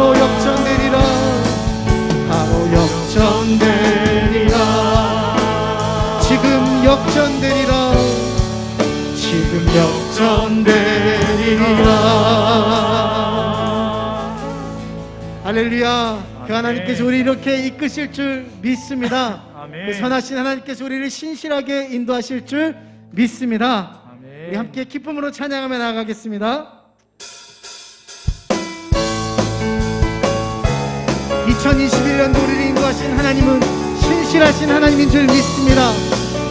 바로 역전되리라. 바로 역전되리라. 지금 역전되리라. 지금 역전되리라. 할렐루야. 그 하나님께서 우리 이렇게 이끄실 줄 믿습니다. 그 선하신 하나님께서 우리를 신실하게 인도하실 줄 믿습니다. 우리 함께 기쁨으로 찬양하며 나아가겠습니다. 2021년도 우리를 인도하신 하나님은 신실하신 하나님인 줄 믿습니다.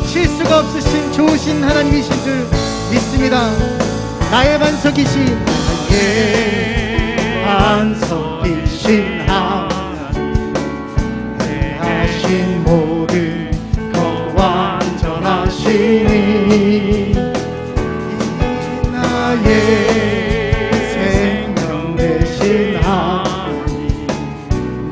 실수가 없으신 좋으신 하나님이신 줄 믿습니다. 나의 반석이신 나의 반석이신 하나님, 내 하신 모든 것 완전하시니 나의 생명 되신 하나님,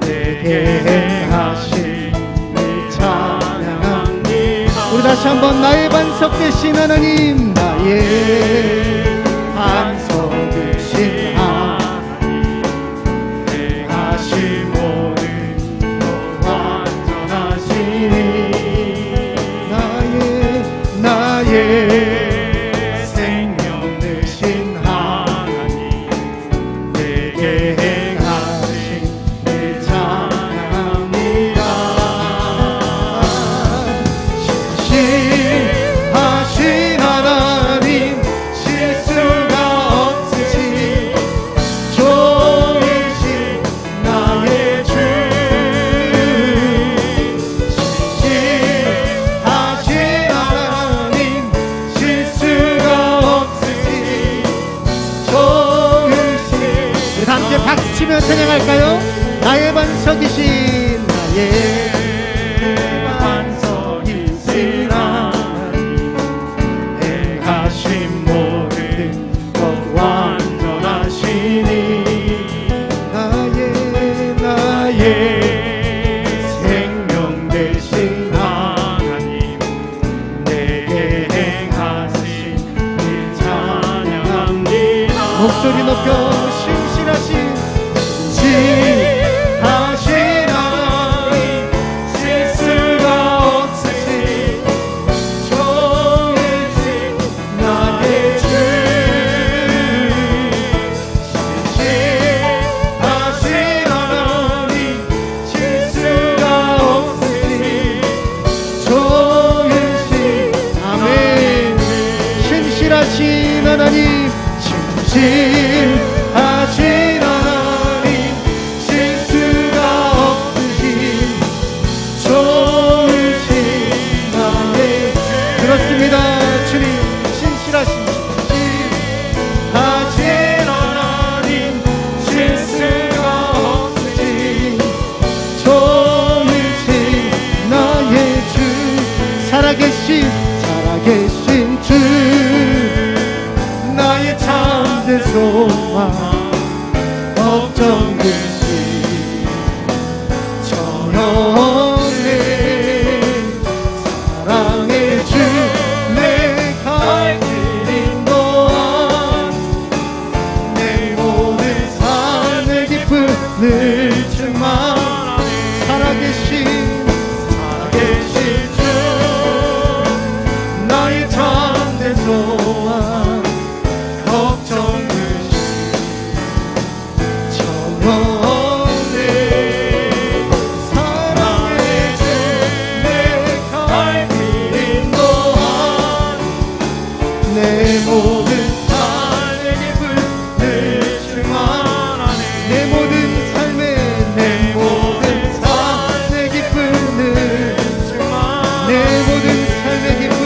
내게 행하신 일 찬양합니다. 우리 다시 한번 나의 반석 되신 하나님, 나의 반석 되신 하나님, 행하신 모든 것 완전하시니 나의 생명 되신 하나님, 내게 행하신 일 찬양합니다. 신실하신 하나님, 실수가 없으신 종이신 나의 주, 신실하신 하나님, 실수가 없으신 종이신. 우리 함께 박수치며 찬양할까요? 나의 반석이신 나의 반석이신 하나님, 행하신 모든 것 완전하시니 나의 생명 되신 하나님, 내게 행하신 일 찬양합니다. 목소리 높여 신실하신 하나님, 실수가 없으신 종이신 나의 주, 신실하신 하나님, 실수가 없으신 종이신. 아멘. 신실하신 하나님, 신실하신 하나님, 실수가 없으신 종이신 나의 주. 그렇습니다. 주님, 신실하신 하나님, 실수가 없으신 종이신 나의 주. 살아계신 주, 나의 참된 소망, 걱정되신 전형의 사랑의 주, 내 갈 길 인도한 내 모든 삶의 기쁨을 충만하네. 살아계신 주, 나의 참된 소망, 걱정되신 전형의 사랑의 주, 내 갈 길 인도한 내 모든 삶의 기쁨을 충만하네. 내 모든 삶의 기쁨을 충만하네. 내 모든 삶의 기쁨,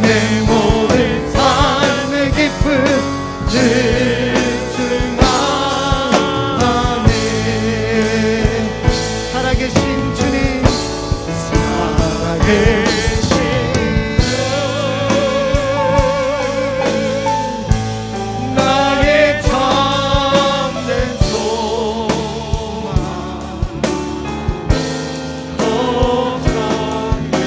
내 모든 삶의 기쁨을 충만하네. 살아계신 주님, 살아계신 나의 참된 소망, 걱정되신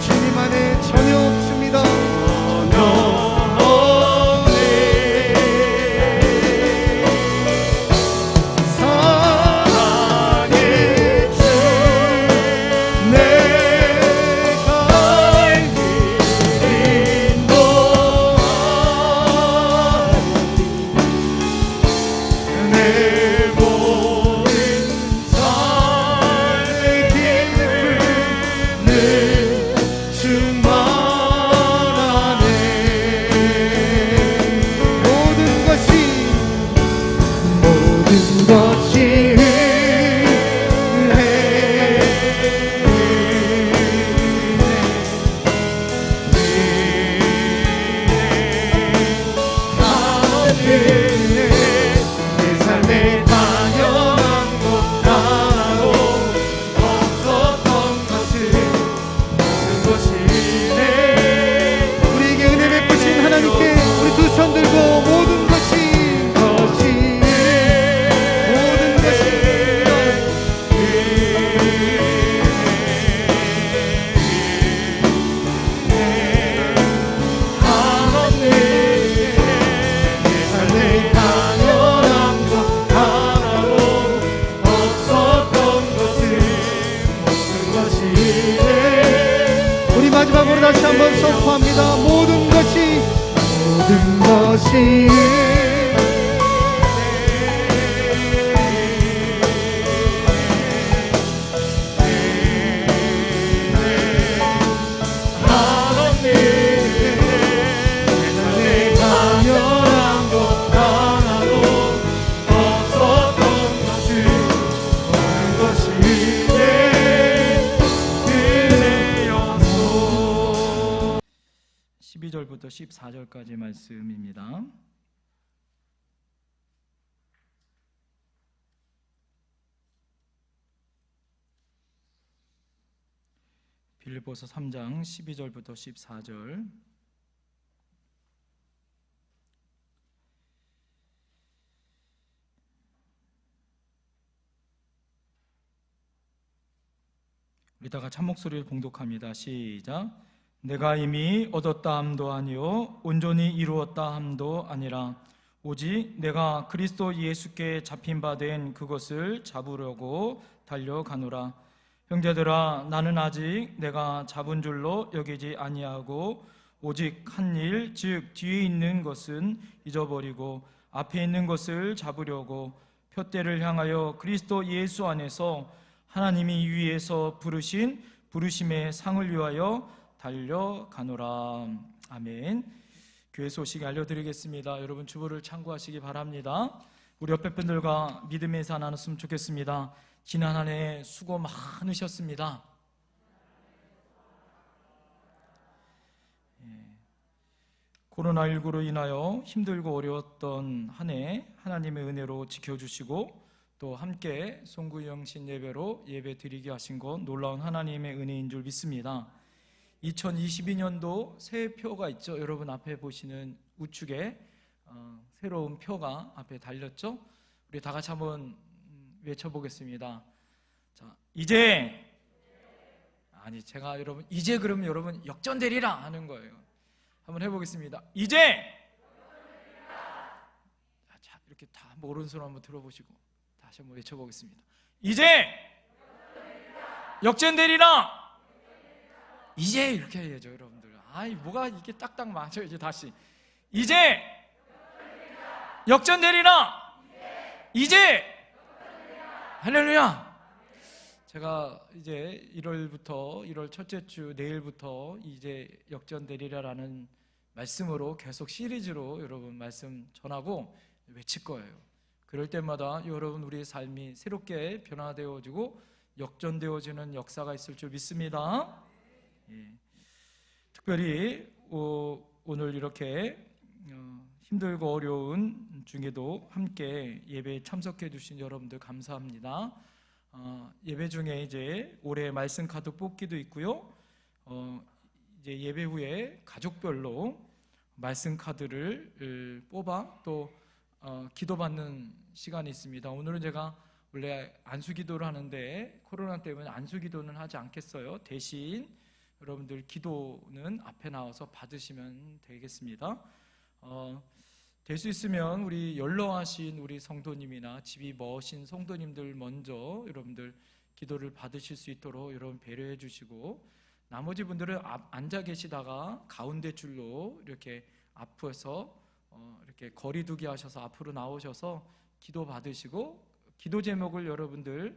주님 안에 전혀 없습니다. 전혀 없네. 마지막으로 다시 한번 선포합니다. 모든 것이 부터 14절까지 말씀입니다. 빌립보서 3장 12절부터 14절. 우리 다 같이 한 목소리를 봉독합니다. 시작. 내가 이미 얻었다 함도 아니요 온전히 이루었다 함도 아니라 오직 내가 그리스도 예수께 잡힌 바 된 그것을 잡으려고 달려가노라. 형제들아, 나는 아직 내가 잡은 줄로 여기지 아니하고 오직 한 일, 즉 뒤에 있는 것은 잊어버리고 앞에 있는 것을 잡으려고 표대를 향하여 그리스도 예수 안에서 하나님이 위에서 부르신 부르심의 상을 위하여 달려가노라. 아멘. 교회 소식 알려드리겠습니다. 여러분 주보를 참고하시기 바랍니다. 우리 옆에 분들과 믿음의 인사 나눴으면 좋겠습니다. 지난 한 해 수고 많으셨습니다. 코로나19로 인하여 힘들고 어려웠던 한 해 하나님의 은혜로 지켜주시고 또 함께 송구영신 예배로 예배 드리게 하신 것 놀라운 하나님의 은혜인 줄 믿습니다. 2022년도 새 표가 있죠. 여러분 앞에 보시는 우측에 새로운 표가 앞에 달렸죠. 우리 다 같이 한번 외쳐보겠습니다. 자, 이제 제가 여러분 이제 그러면 여러분 역전되리라 하는 거예요. 한번 해보겠습니다. 이제 자, 이렇게 다 한번 오른손 한번 들어보시고 다시 한번 외쳐보겠습니다. 이제 역전되리라. 이제 이렇게 해야죠, 여러분들. 뭐가 이게 딱딱 맞아요. 이제 다시 이제 역전되리라. 이제 할렐루야. 제가 이제 1월부터 1월 첫째 주 내일부터 이제 역전되리라라는 말씀으로 계속 시리즈로 여러분 말씀 전하고 외칠 거예요. 그럴 때마다 여러분 우리의 삶이 새롭게 변화되어지고 역전되어지는 역사가 있을 줄 믿습니다. 특별히 오늘 이렇게 힘들고 어려운 중에도 함께 예배에 참석해 주신 여러분들 감사합니다. 예배 중에 이제 올해 말씀 카드 뽑기도 있고요. 이제 예배 후에 가족별로 말씀 카드를 뽑아 또 기도받는 시간이 있습니다. 오늘은 제가 원래 안수기도를 하는데 코로나 때문에 안수기도는 하지 않겠어요. 대신 여러분들 기도는 앞에 나와서 받으시면 되겠습니다. 될 수 있으면 우리 연로하신 우리 성도님이나 집이 머신 성도님들 먼저 여러분들 기도를 받으실 수 있도록 여러분 배려해 주시고, 나머지 분들은 앉아 계시다가 가운데 줄로 이렇게 앞에서 이렇게 거리두기 하셔서 앞으로 나오셔서 기도 받으시고 기도 제목을 여러분들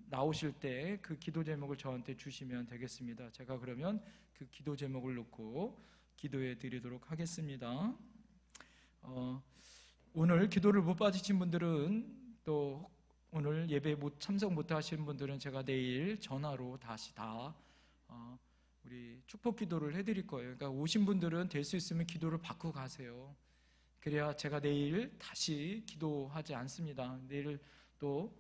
나오실 때 그 기도 제목을 저한테 주시면 되겠습니다. 제가 그러면 그 기도 제목을 놓고 기도해 드리도록 하겠습니다. 오늘 기도를 못 받으신 분들은, 또 오늘 예배 참석 못 하신 분들은 제가 내일 전화로 다시 다 우리 축복 기도를 해드릴 거예요. 그러니까 오신 분들은 될 수 있으면 기도를 받고 가세요. 그래야 제가 내일 다시 기도하지 않습니다. 내일 또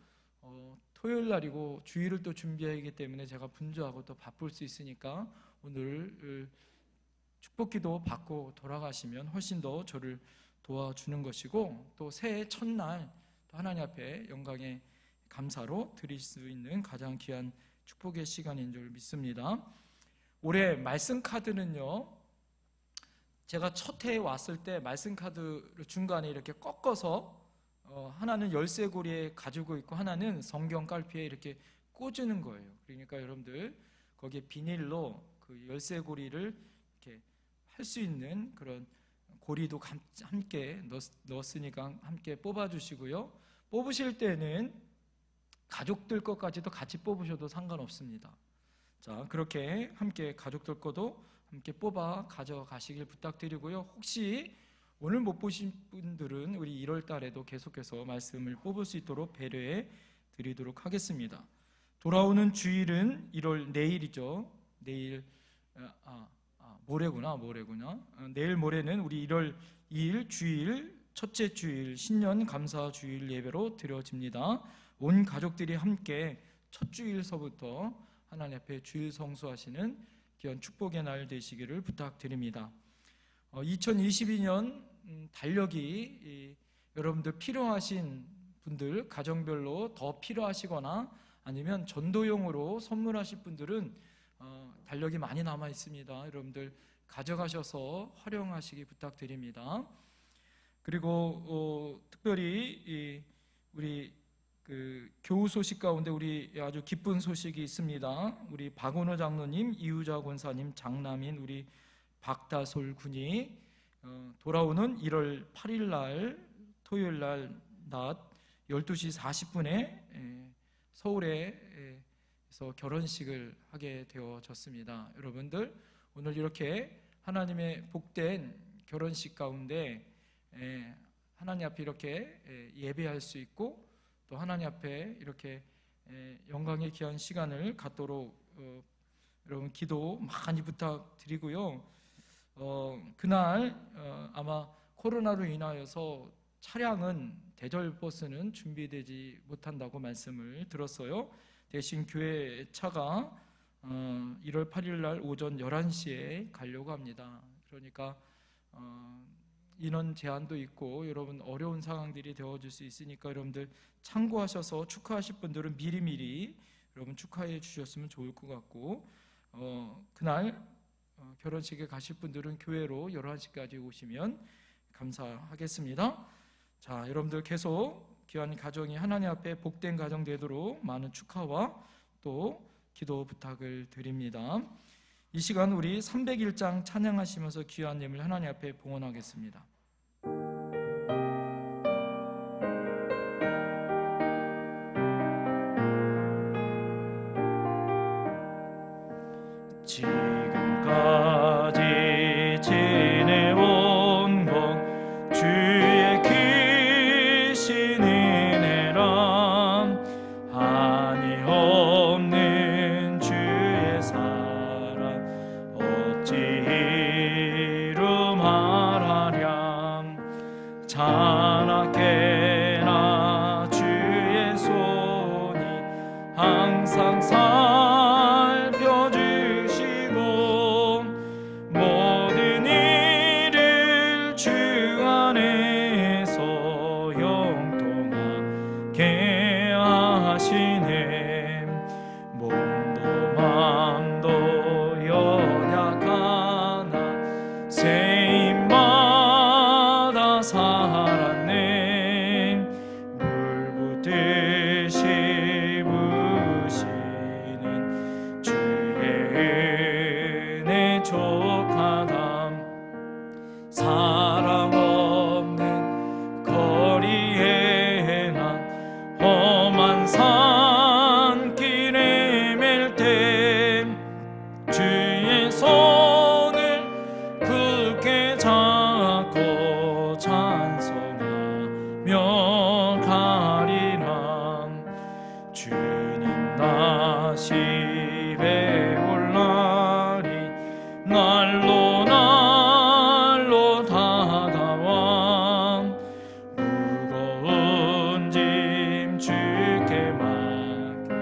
토요일 날이고 주일을 또 준비하기 때문에 제가 분주하고 또 바쁠 수 있으니까 오늘 축복 기도 받고 돌아가시면 훨씬 더 저를 도와주는 것이고, 또 새해 첫날 또 하나님 앞에 영광의 감사로 드릴 수 있는 가장 귀한 축복의 시간인 줄 믿습니다. 올해 말씀 카드는요, 제가 첫 해에 왔을 때 말씀 카드를 중간에 이렇게 꺾어서 하나는 열쇠고리에 가지고 있고 하나는 성경 깔피에 이렇게 꽂는 거예요. 그러니까 여러분들 거기에 비닐로 그 열쇠고리를 이렇게 할 수 있는 그런 고리도 함께 넣었으니까 함께 뽑아주시고요. 뽑으실 때는 가족들 것까지도 같이 뽑으셔도 상관없습니다. 자, 그렇게 함께 가족들 것도 함께 뽑아 가져가시길 부탁드리고요. 혹시 오늘 못 보신 분들은 우리 1월 달에도 계속해서 말씀을 뽑을 수 있도록 배려해 드리도록 하겠습니다. 돌아오는 주일은 1월 내일이죠. 내일 모레구나. 내일 모레는 우리 1월 2일 주일, 첫째 주일 신년 감사 주일 예배로 드려집니다. 온 가족들이 함께 첫 주일서부터 하나님 앞에 주일 성수하시는 귀한 축복의 날 되시기를 부탁드립니다. 2022년 달력이 여러분들 필요하신 분들, 가정별로 더 필요하시거나 아니면 전도용으로 선물하실 분들은 달력이 많이 남아 있습니다. 여러분들 가져가셔서 활용하시기 부탁드립니다. 그리고 특별히 우리 그 교우 소식 가운데 우리 아주 기쁜 소식이 있습니다. 우리 박원호 장로님, 이우자 권사님 장남인 우리 박다솔 군이 돌아오는 1월 8일 날 토요일 날 낮 12시 40분에 서울에서 결혼식을 하게 되어졌습니다. 여러분들 오늘 이렇게 하나님의 복된 결혼식 가운데 하나님 앞에 이렇게 예배할 수 있고 또 하나님 앞에 이렇게 영광의 귀한 시간을 갖도록 여러분 기도 많이 부탁드리고요. 그날 아마 코로나로 인하여서 차량은 대절버스는 준비되지 못한다고 말씀을 들었어요. 대신 교회 차가 1월 8일 날 오전 11시에 가려고 합니다. 그러니까 인원 제한도 있고 여러분 어려운 상황들이 되어질 수 있으니까 여러분들 참고하셔서 축하하실 분들은 미리미리 여러분 축하해 주셨으면 좋을 것 같고, 그날 결혼식에 가실 분들은 교회로 11시까지 오시면 감사하겠습니다. 자, 여러분들 계속 귀한 가정이 하나님 앞에 복된 가정 되도록 많은 축하와 또 기도 부탁을 드립니다. 이 시간 우리 301장 찬양하시면서 귀한 예물 하나님 앞에 봉헌하겠습니다. 지금까지 지내온 것 주의 크신 은혜라, 한이 없는 주의 사랑 어찌 이루 말하랴. 자나깨나 주의 손이 항상 살펴주시고 모든 일을 주 안에서 영통하게 하시네. 몸도 맘도 연약하나 세임마다 살았네. 물 붓듯이 부시는 명하리라. 주님 다시 배올 날이 날로 날로 다가와 무거운 짐 주께 맡겨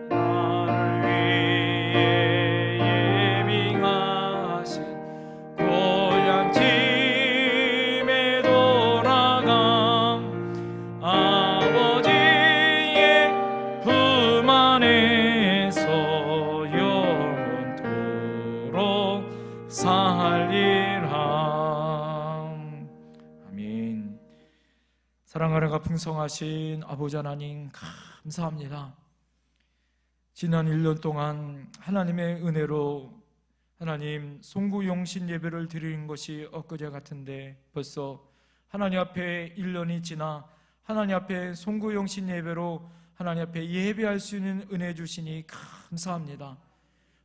나를 위해 예비하신 고향 집에 돌아가 아버지의 품 안에서 영원토록 살리라. 아멘. 사랑하는 풍성하신 아버지 하나님, 감사합니다. 지난 1년 동안 하나님의 은혜로 하나님 송구용신 예배를 드리는 것이 엊그제 같은데 벌써 하나님 앞에 1년이 지나 하나님 앞에 송구용신 예배로 하나님 앞에 예배할 수 있는 은혜 주시니 감사합니다.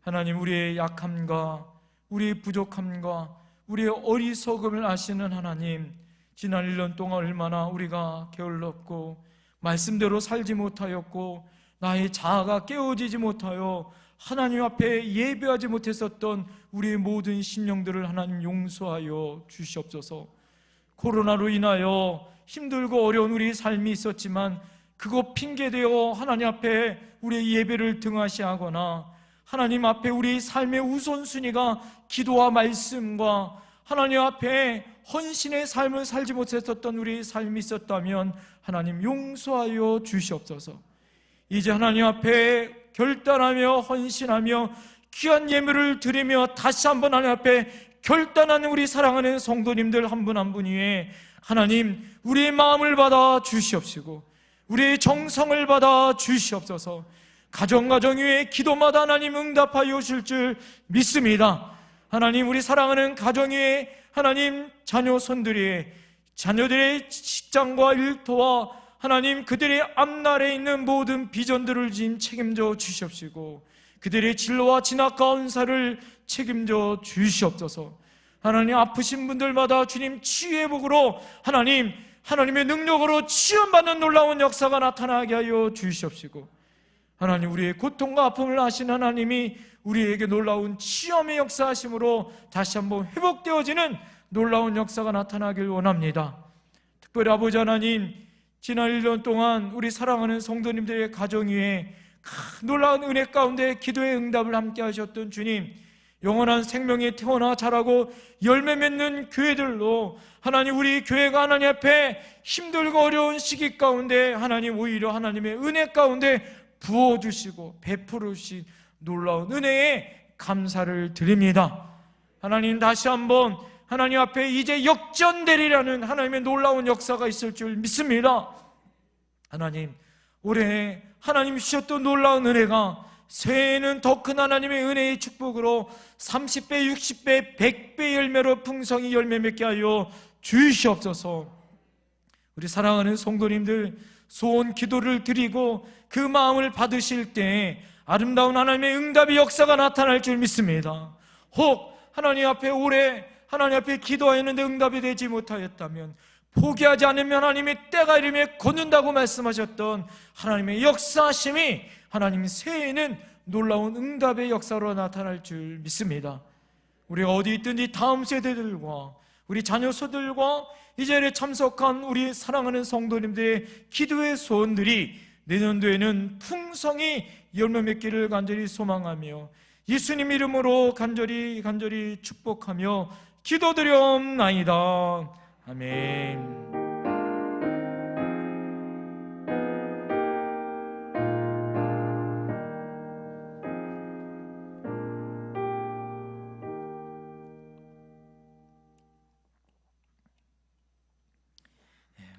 하나님, 우리의 약함과 우리의 부족함과 우리의 어리석음을 아시는 하나님, 지난 1년 동안 얼마나 우리가 게을렀고 말씀대로 살지 못하였고 나의 자아가 깨어지지 못하여 하나님 앞에 예배하지 못했었던 우리의 모든 심령들을 하나님 용서하여 주시옵소서. 코로나로 인하여 힘들고 어려운 우리의 삶이 있었지만 그거 핑계대어 하나님 앞에 우리의 예배를 등하시하거나 하나님 앞에 우리의 삶의 우선순위가 기도와 말씀과 하나님 앞에 헌신의 삶을 살지 못했었던 우리의 삶이 있었다면 하나님 용서하여 주시옵소서. 이제 하나님 앞에 결단하며 헌신하며 귀한 예물을 드리며 다시 한번 하나님 앞에 결단하는 우리 사랑하는 성도님들 한 분 한 분 위에 하나님 우리의 마음을 받아 주시옵시고 우리의 정성을 받아 주시옵소서. 가정 위에 기도마다 하나님 응답하여 오실 줄 믿습니다. 하나님, 우리 사랑하는 가정 위에 하나님 자녀 손들이 자녀들의 직장과 일터와 하나님 그들의 앞날에 있는 모든 비전들을 지금 책임져 주시옵시고 그들의 진로와 진학과 은사를 책임져 주시옵소서. 하나님, 아프신 분들마다 주님 치유의 복으로 하나님의 능력으로 치유받는 놀라운 역사가 나타나게 하여 주시옵시고 하나님, 우리의 고통과 아픔을 아시는 하나님이 우리에게 놀라운 치유의 역사하심으로 다시 한번 회복되어지는 놀라운 역사가 나타나길 원합니다. 특별히 아버지 하나님, 지난 1년 동안 우리 사랑하는 성도님들의 가정 위에 놀라운 은혜 가운데 기도의 응답을 함께 하셨던 주님, 영원한 생명이 태어나 자라고 열매 맺는 교회들로 하나님, 우리 교회가 하나님 앞에 힘들고 어려운 시기 가운데 하나님 오히려 하나님의 은혜 가운데 부어주시고 베풀으신 놀라운 은혜에 감사를 드립니다. 하나님, 다시 한번 하나님 앞에 이제 역전되리라는 하나님의 놀라운 역사가 있을 줄 믿습니다. 하나님, 올해 하나님 주셨던 놀라운 은혜가 새해에는 더 큰 하나님의 은혜의 축복으로 30배, 60배, 100배 열매로 풍성히 열매 맺게 하여 주시옵소서. 우리 사랑하는 성도님들 소원 기도를 드리고 그 마음을 받으실 때 아름다운 하나님의 응답의 역사가 나타날 줄 믿습니다. 혹 하나님 앞에 올해 하나님 앞에 기도하였는데 응답이 되지 못하였다면 포기하지 않으면 하나님의 때가 이르면 걷는다고 말씀하셨던 하나님의 역사하심이 하나님 새해에는 놀라운 응답의 역사로 나타날 줄 믿습니다. 우리가 어디 있든지 다음 세대들과 우리 자녀수들과 이 자리에 참석한 우리 사랑하는 성도님들의 기도의 소원들이 내년도에는 풍성히 열매 맺기를 간절히 소망하며 예수님 이름으로 간절히 축복하며 기도드리옵나이다. 아멘.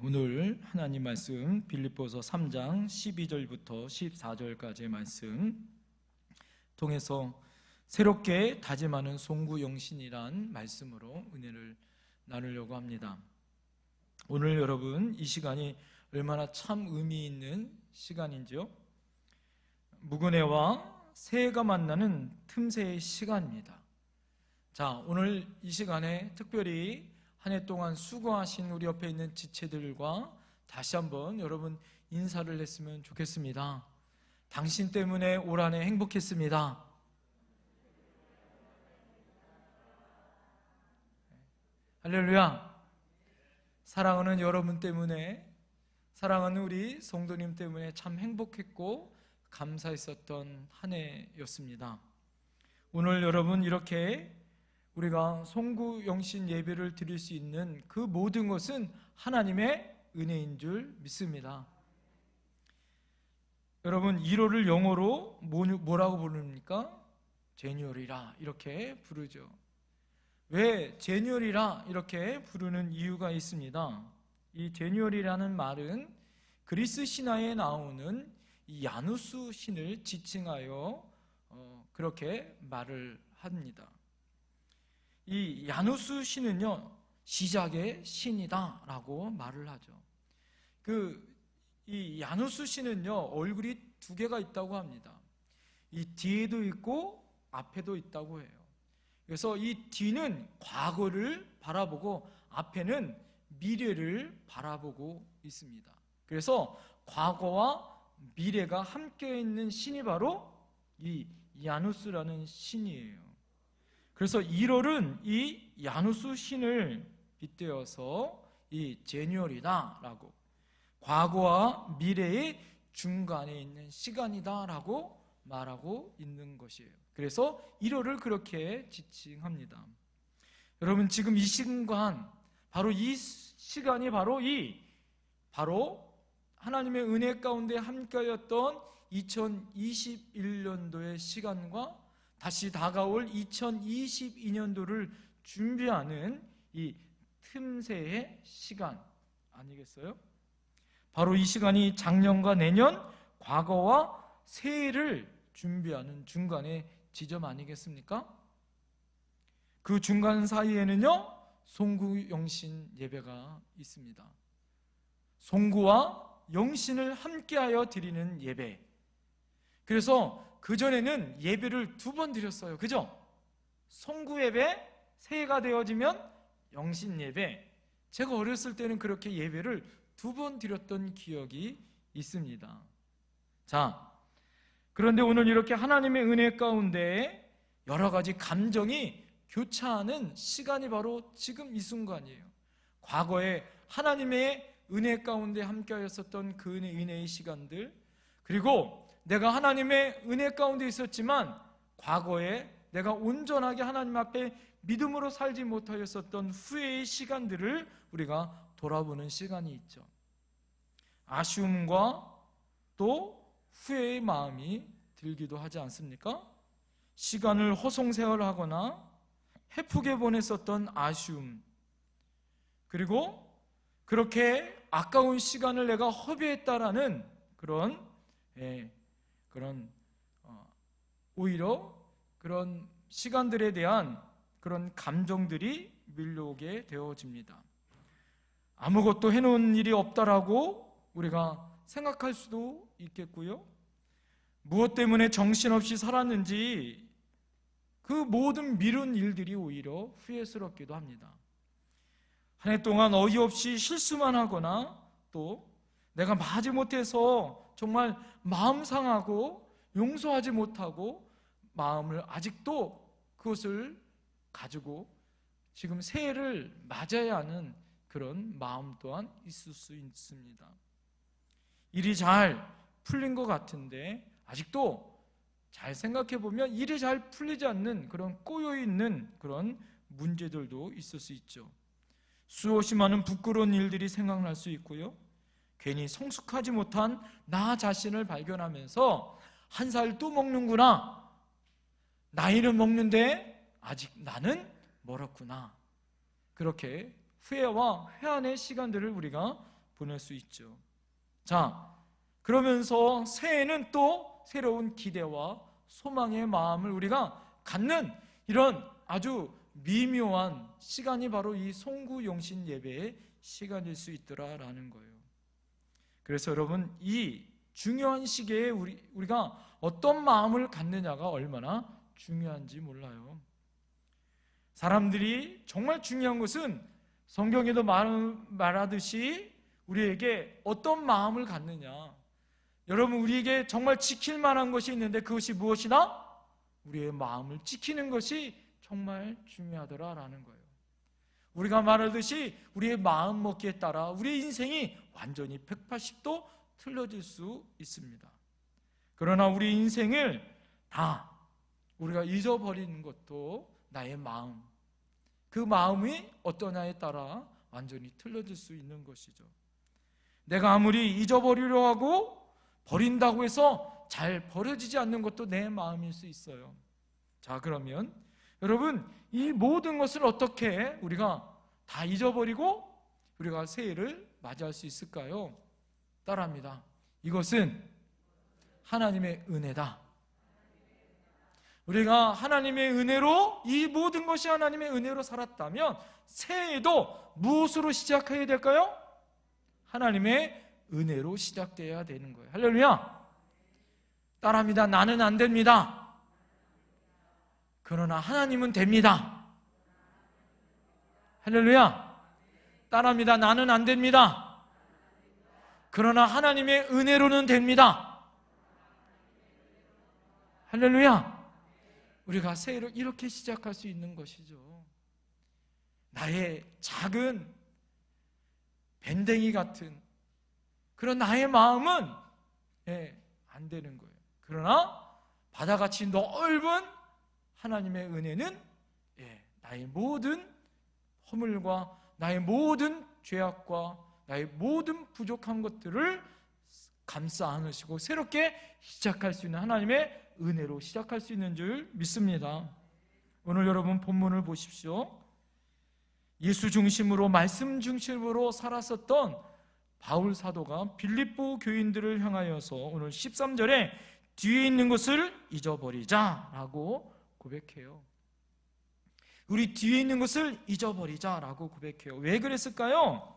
오늘 하나님 말씀 빌립보서 3장 12절부터 14절까지의 말씀 통해서 새롭게 다짐하는 송구영신이란 말씀으로 은혜를 나누려고 합니다. 오늘 여러분 이 시간이 얼마나 참 의미 있는 시간인지요? 묵은해와 새해가 만나는 틈새의 시간입니다. 자, 오늘 이 시간에 특별히 한 해 동안 수고하신 우리 옆에 있는 지체들과 다시 한번 여러분 인사를 했으면 좋겠습니다. 당신 때문에 올 한 해 행복했습니다. 할렐루야. 사랑하는 여러분 때문에, 사랑하는 우리 성도님 때문에 참 행복했고 감사했었던 한 해였습니다. 오늘 여러분 이렇게 우리가 송구 영신 예배를 드릴 수 있는 그 모든 것은 하나님의 은혜인 줄 믿습니다. 여러분 1월을 영어로 뭐라고 부릅니까? 제뉴얼이라 이렇게 부르죠. 왜 제뉴얼이라 이렇게 부르는 이유가 있습니다. 이 제뉴얼이라는 말은 그리스 신화에 나오는 이 야누스 신을 지칭하여 그렇게 말을 합니다. 이 야누스 신은요, 시작의 신이다 라고 말을 하죠. 이 야누스 신은요, 얼굴이 두 개가 있다고 합니다. 이 뒤에도 있고 앞에도 있다고 해요. 그래서 이 뒤는 과거를 바라보고 앞에는 미래를 바라보고 있습니다. 그래서 과거와 미래가 함께 있는 신이 바로 이 야누스라는 신이에요. 그래서 1월은 이 야누스 신을 빗대어서 이 제뉴얼이다 라고, 과거와 미래의 중간에 있는 시간이다 라고 말하고 있는 것이에요. 그래서 1월을 그렇게 지칭합니다. 여러분 지금 이 시간, 바로 이 시간이 바로 하나님의 은혜 가운데 함께하였던 2021년도의 시간과 다시 다가올 2022년도를 준비하는 이 틈새의 시간 아니겠어요? 바로 이 시간이 작년과 내년, 과거와 새해를 준비하는 중간의 지점 아니겠습니까? 그 중간 사이에는요, 송구 영신 예배가 있습니다. 송구와 영신을 함께하여 드리는 예배. 그래서 그전에는 예배를 2번 드렸어요. 그죠? 송구 예배, 새해가 되어지면 영신 예배. 제가 어렸을 때는 그렇게 예배를 2번 드렸던 기억이 있습니다. 자, 그런데 오늘 이렇게 하나님의 은혜 가운데 여러 가지 감정이 교차하는 시간이 바로 지금 이 순간이에요. 과거에 하나님의 은혜 가운데 함께하였었던 그 은혜의 시간들, 그리고 내가 하나님의 은혜 가운데 있었지만 과거에 내가 온전하게 하나님 앞에 믿음으로 살지 못하였었던 후회의 시간들을 우리가 돌아보는 시간이 있죠. 아쉬움과 또 후회의 마음이 들기도 하지 않습니까? 시간을 허송세월하거나 해프게 보냈었던 아쉬움, 그리고 그렇게 아까운 시간을 내가 허비했다라는 오히려 그런 시간들에 대한 그런 감정들이 밀려오게 되어집니다. 아무것도 해놓은 일이 없다라고 우리가 생각할 수도 있겠고요. 무엇 때문에 정신없이 살았는지 그 모든 미룬 일들이 오히려 후회스럽기도 합니다. 한 해 동안 어이없이 실수만 하거나 또 내가 마지못해서 정말 마음 상하고 용서하지 못하고 마음을 아직도 그것을 가지고 지금 새해를 맞아야 하는 그런 마음 또한 있을 수 있습니다. 일이 잘 풀린 것 같은데 아직도 잘 생각해 보면 일이 잘 풀리지 않는 그런 꼬여있는 그런 문제들도 있을 수 있죠. 수없이 많은 부끄러운 일들이 생각날 수 있고요. 괜히 성숙하지 못한 나 자신을 발견하면서 한 살 또 먹는구나, 나이는 먹는데 아직 나는 멀었구나, 그렇게 후회와 회한의 시간들을 우리가 보낼 수 있죠. 자, 그러면서 새해는 또 새로운 기대와 소망의 마음을 우리가 갖는 이런 아주 미묘한 시간이 바로 이 송구 영신 예배의 시간일 수 있더라라는 거예요. 그래서 여러분, 이 중요한 시기에 우리가 어떤 마음을 갖느냐가 얼마나 중요한지 몰라요. 사람들이 정말 중요한 것은 성경에도 말하듯이 우리에게 어떤 마음을 갖느냐. 여러분, 우리에게 정말 지킬 만한 것이 있는데 그것이 무엇이다? 우리의 마음을 지키는 것이 정말 중요하더라라는 거예요. 우리가 말하듯이 우리의 마음 먹기에 따라 우리의 인생이 완전히 180도 틀려질 수 있습니다. 그러나 우리 인생을 다 우리가 잊어버리는 것도 나의 마음, 그 마음이 어떠냐에 따라 완전히 틀려질 수 있는 것이죠. 내가 아무리 잊어버리려 하고 버린다고 해서 잘 버려지지 않는 것도 내 마음일 수 있어요. 자, 그러면 여러분, 이 모든 것을 어떻게 우리가 다 잊어버리고 우리가 새해를 맞이할 수 있을까요? 따라합니다. 이것은 하나님의 은혜다. 우리가 하나님의 은혜로, 이 모든 것이 하나님의 은혜로 살았다면 새해에도 무엇으로 시작해야 될까요? 하나님의 은혜로 시작되어야 되는 거예요. 할렐루야. 따라합니다. 나는 안 됩니다. 그러나 하나님은 됩니다. 할렐루야. 따라합니다. 나는 안 됩니다. 그러나 하나님의 은혜로는 됩니다. 할렐루야. 우리가 새해를 이렇게 시작할 수 있는 것이죠. 나의 작은 밴댕이 같은 그런 나의 마음은 안 되는 거예요. 그러나 바다같이 넓은 하나님의 은혜는 나의 모든 허물과 나의 모든 죄악과 나의 모든 부족한 것들을 감싸 안으시고 새롭게 시작할 수 있는 하나님의 은혜로 시작할 수 있는 줄 믿습니다. 오늘 여러분 본문을 보십시오. 예수 중심으로, 말씀 중심으로 살았었던 바울 사도가 빌립보 교인들을 향하여서 오늘 13절에 뒤에 있는 것을 잊어버리자라고 고백해요. 우리 뒤에 있는 것을 잊어버리자라고 고백해요. 왜 그랬을까요?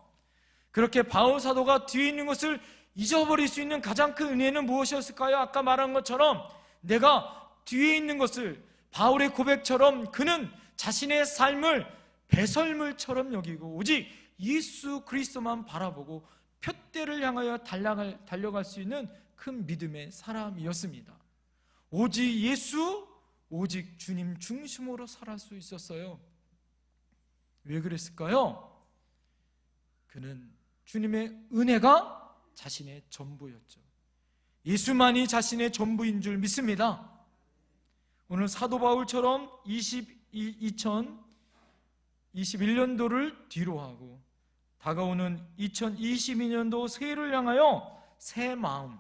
그렇게 바울 사도가 뒤에 있는 것을 잊어버릴 수 있는 가장 큰 은혜는 무엇이었을까요? 아까 말한 것처럼 내가 뒤에 있는 것을, 바울의 고백처럼 그는 자신의 삶을 배설물처럼 여기고 오직 예수 그리스도만 바라보고 표대를 향하여 달려갈 수 있는 큰 믿음의 사람이었습니다. 오직 예수, 오직 주님 중심으로 살 수 있었어요. 왜 그랬을까요? 그는 주님의 은혜가 자신의 전부였죠. 예수만이 자신의 전부인 줄 믿습니다. 오늘 사도 바울처럼 2021년도를 뒤로 하고 다가오는 2022년도 새해를 향하여 새 마음,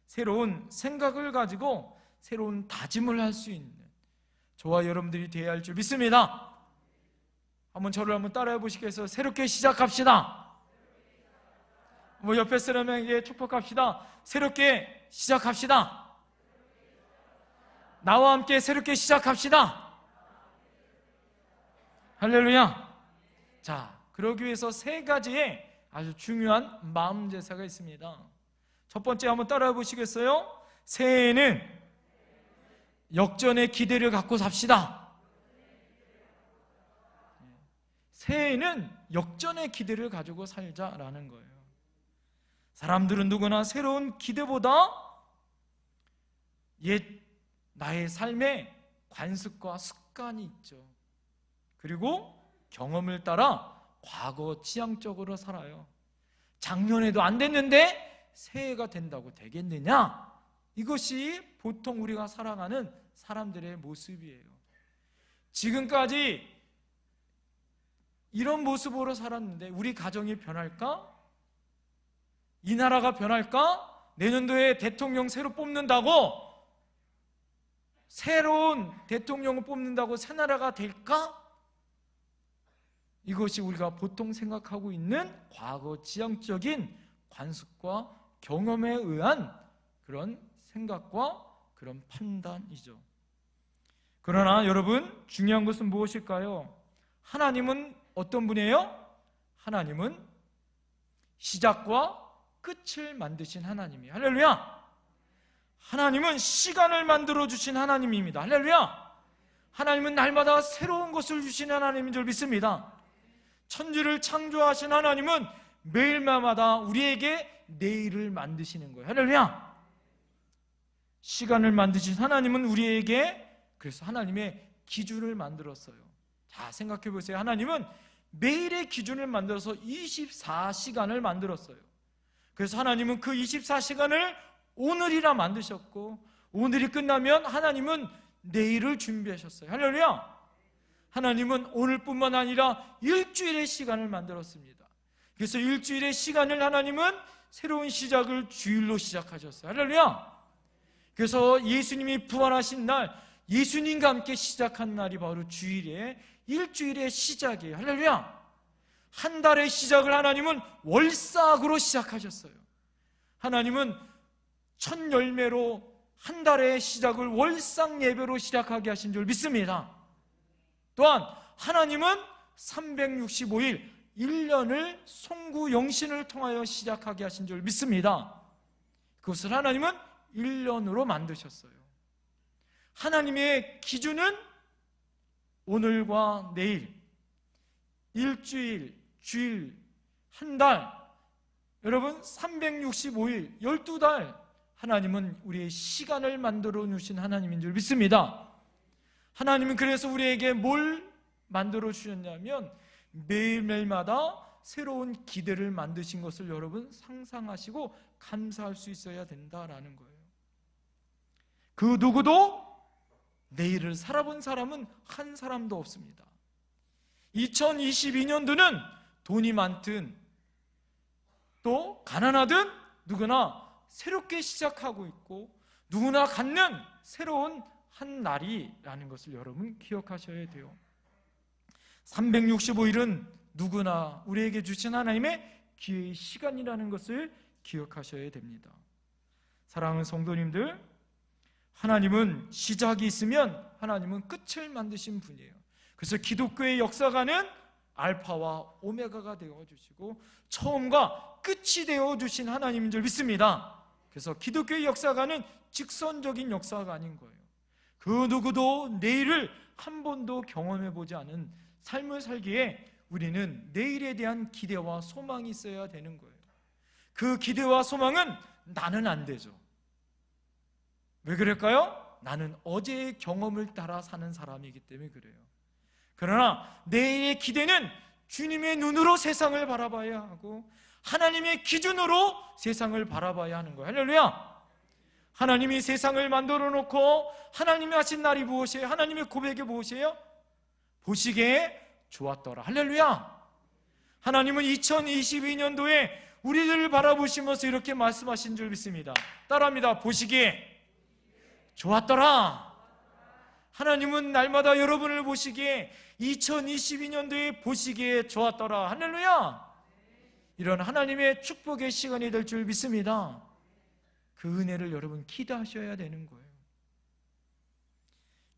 새로운 생각을 가지고 새로운 다짐을 할 수 있는 저와 여러분들이 되어야 할 줄 믿습니다. 저를 한번 따라해 보시겠어요? 새롭게 시작합시다. 옆에 사람에게 축복합시다. 새롭게 시작합시다. 나와 함께 새롭게 시작합시다. 할렐루야. 자, 그러기 위해서 세 가지의 아주 중요한 마음 제사가 있습니다. 첫 번째 한번 따라해 보시겠어요? 새해에는 역전의 기대를 갖고 삽시다. 새해에는 역전의 기대를 가지고 살자라는 거예요. 사람들은 누구나 새로운 기대보다 옛 나의 삶에 관습과 습관이 있죠. 그리고 경험을 따라 과거 지향적으로 살아요. 작년에도 안 됐는데 새해가 된다고 되겠느냐? 이것이 보통 우리가 살아가는 사람들의 모습이에요. 지금까지 이런 모습으로 살았는데 우리 가정이 변할까? 이 나라가 변할까? 내년도에 대통령 새로 뽑는다고, 새로운 대통령을 뽑는다고 새 나라가 될까? 이것이 우리가 보통 생각하고 있는 과거 지향적인 관습과 경험에 의한 그런 생각과 그런 판단이죠. 그러나 여러분, 중요한 것은 무엇일까요? 하나님은 어떤 분이에요? 하나님은 시작과 끝을 만드신 하나님이에요. 할렐루야. 하나님은 시간을 만들어 주신 하나님입니다. 할렐루야. 하나님은 날마다 새로운 것을 주시는 하나님인 줄 믿습니다. 천지를 창조하신 하나님은 매일마다 우리에게 내일을 만드시는 거예요. 할렐루야. 시간을 만드신 하나님은 우리에게 그래서 하나님의 기준을 만들었어요. 자, 생각해 보세요. 하나님은 매일의 기준을 만들어서 24시간을 만들었어요. 그래서 하나님은 그 24시간을 오늘이라 만드셨고, 오늘이 끝나면 하나님은 내일을 준비하셨어요. 할렐루야. 하나님은 오늘뿐만 아니라 일주일의 시간을 만들었습니다. 그래서 일주일의 시간을 하나님은 새로운 시작을 주일로 시작하셨어요. 할렐루야. 그래서 예수님이 부활하신 날, 예수님과 함께 시작한 날이 바로 주일의 일주일의 시작이에요. 할렐루야. 한 달의 시작을 하나님은 월삭으로 시작하셨어요. 하나님은 첫 열매로 한 달의 시작을 월삭 예배로 시작하게 하신 줄 믿습니다. 또한 하나님은 365일 1년을 송구 영신을 통하여 시작하게 하신 줄 믿습니다. 그것을 하나님은 1년으로 만드셨어요. 하나님의 기준은 오늘과 내일, 일주일, 주일, 한 달, 여러분 365일, 12달 하나님은 우리의 시간을 만들어 주신 하나님인 줄 믿습니다. 하나님은 그래서 우리에게 뭘 만들어 주셨냐면 매일매일마다 새로운 기대를 만드신 것을 여러분 상상하시고 감사할 수 있어야 된다라는 거예요. 그 누구도 내일을 살아본 사람은 한 사람도 없습니다. 2022년도는 돈이 많든 또 가난하든 누구나 새롭게 시작하고 있고 누구나 갖는 새로운 한 날이라는 것을 여러분 기억하셔야 돼요. 365일은 누구나 우리에게 주신 하나님의 기회의 시간이라는 것을 기억하셔야 됩니다. 사랑하는 성도님들, 하나님은 시작이 있으면 하나님은 끝을 만드신 분이에요. 그래서 기독교의 역사가는 알파와 오메가가 되어주시고 처음과 끝이 되어주신 하나님인 줄 믿습니다. 그래서 기독교의 역사가는 직선적인 역사가 아닌 거예요. 그 누구도 내일을 한 번도 경험해보지 않은 삶을 살기에 우리는 내일에 대한 기대와 소망이 있어야 되는 거예요. 그 기대와 소망은 나는 안 되죠. 왜 그럴까요? 나는 어제의 경험을 따라 사는 사람이기 때문에 그래요. 그러나 내일의 기대는 주님의 눈으로 세상을 바라봐야 하고 하나님의 기준으로 세상을 바라봐야 하는 거예요. 할렐루야. 하나님이 세상을 만들어 놓고 하나님이 하신 날이 무엇이에요? 하나님의 고백이 무엇이에요? 보시기에 좋았더라. 할렐루야. 하나님은 2022년도에 우리들을 바라보시면서 이렇게 말씀하신 줄 믿습니다. 따라합니다. 보시기에 좋았더라. 하나님은 날마다 여러분을 보시기에 2022년도에 보시기에 좋았더라. 할렐루야. 이런 하나님의 축복의 시간이 될 줄 믿습니다. 그 은혜를 여러분 기대하셔야 되는 거예요.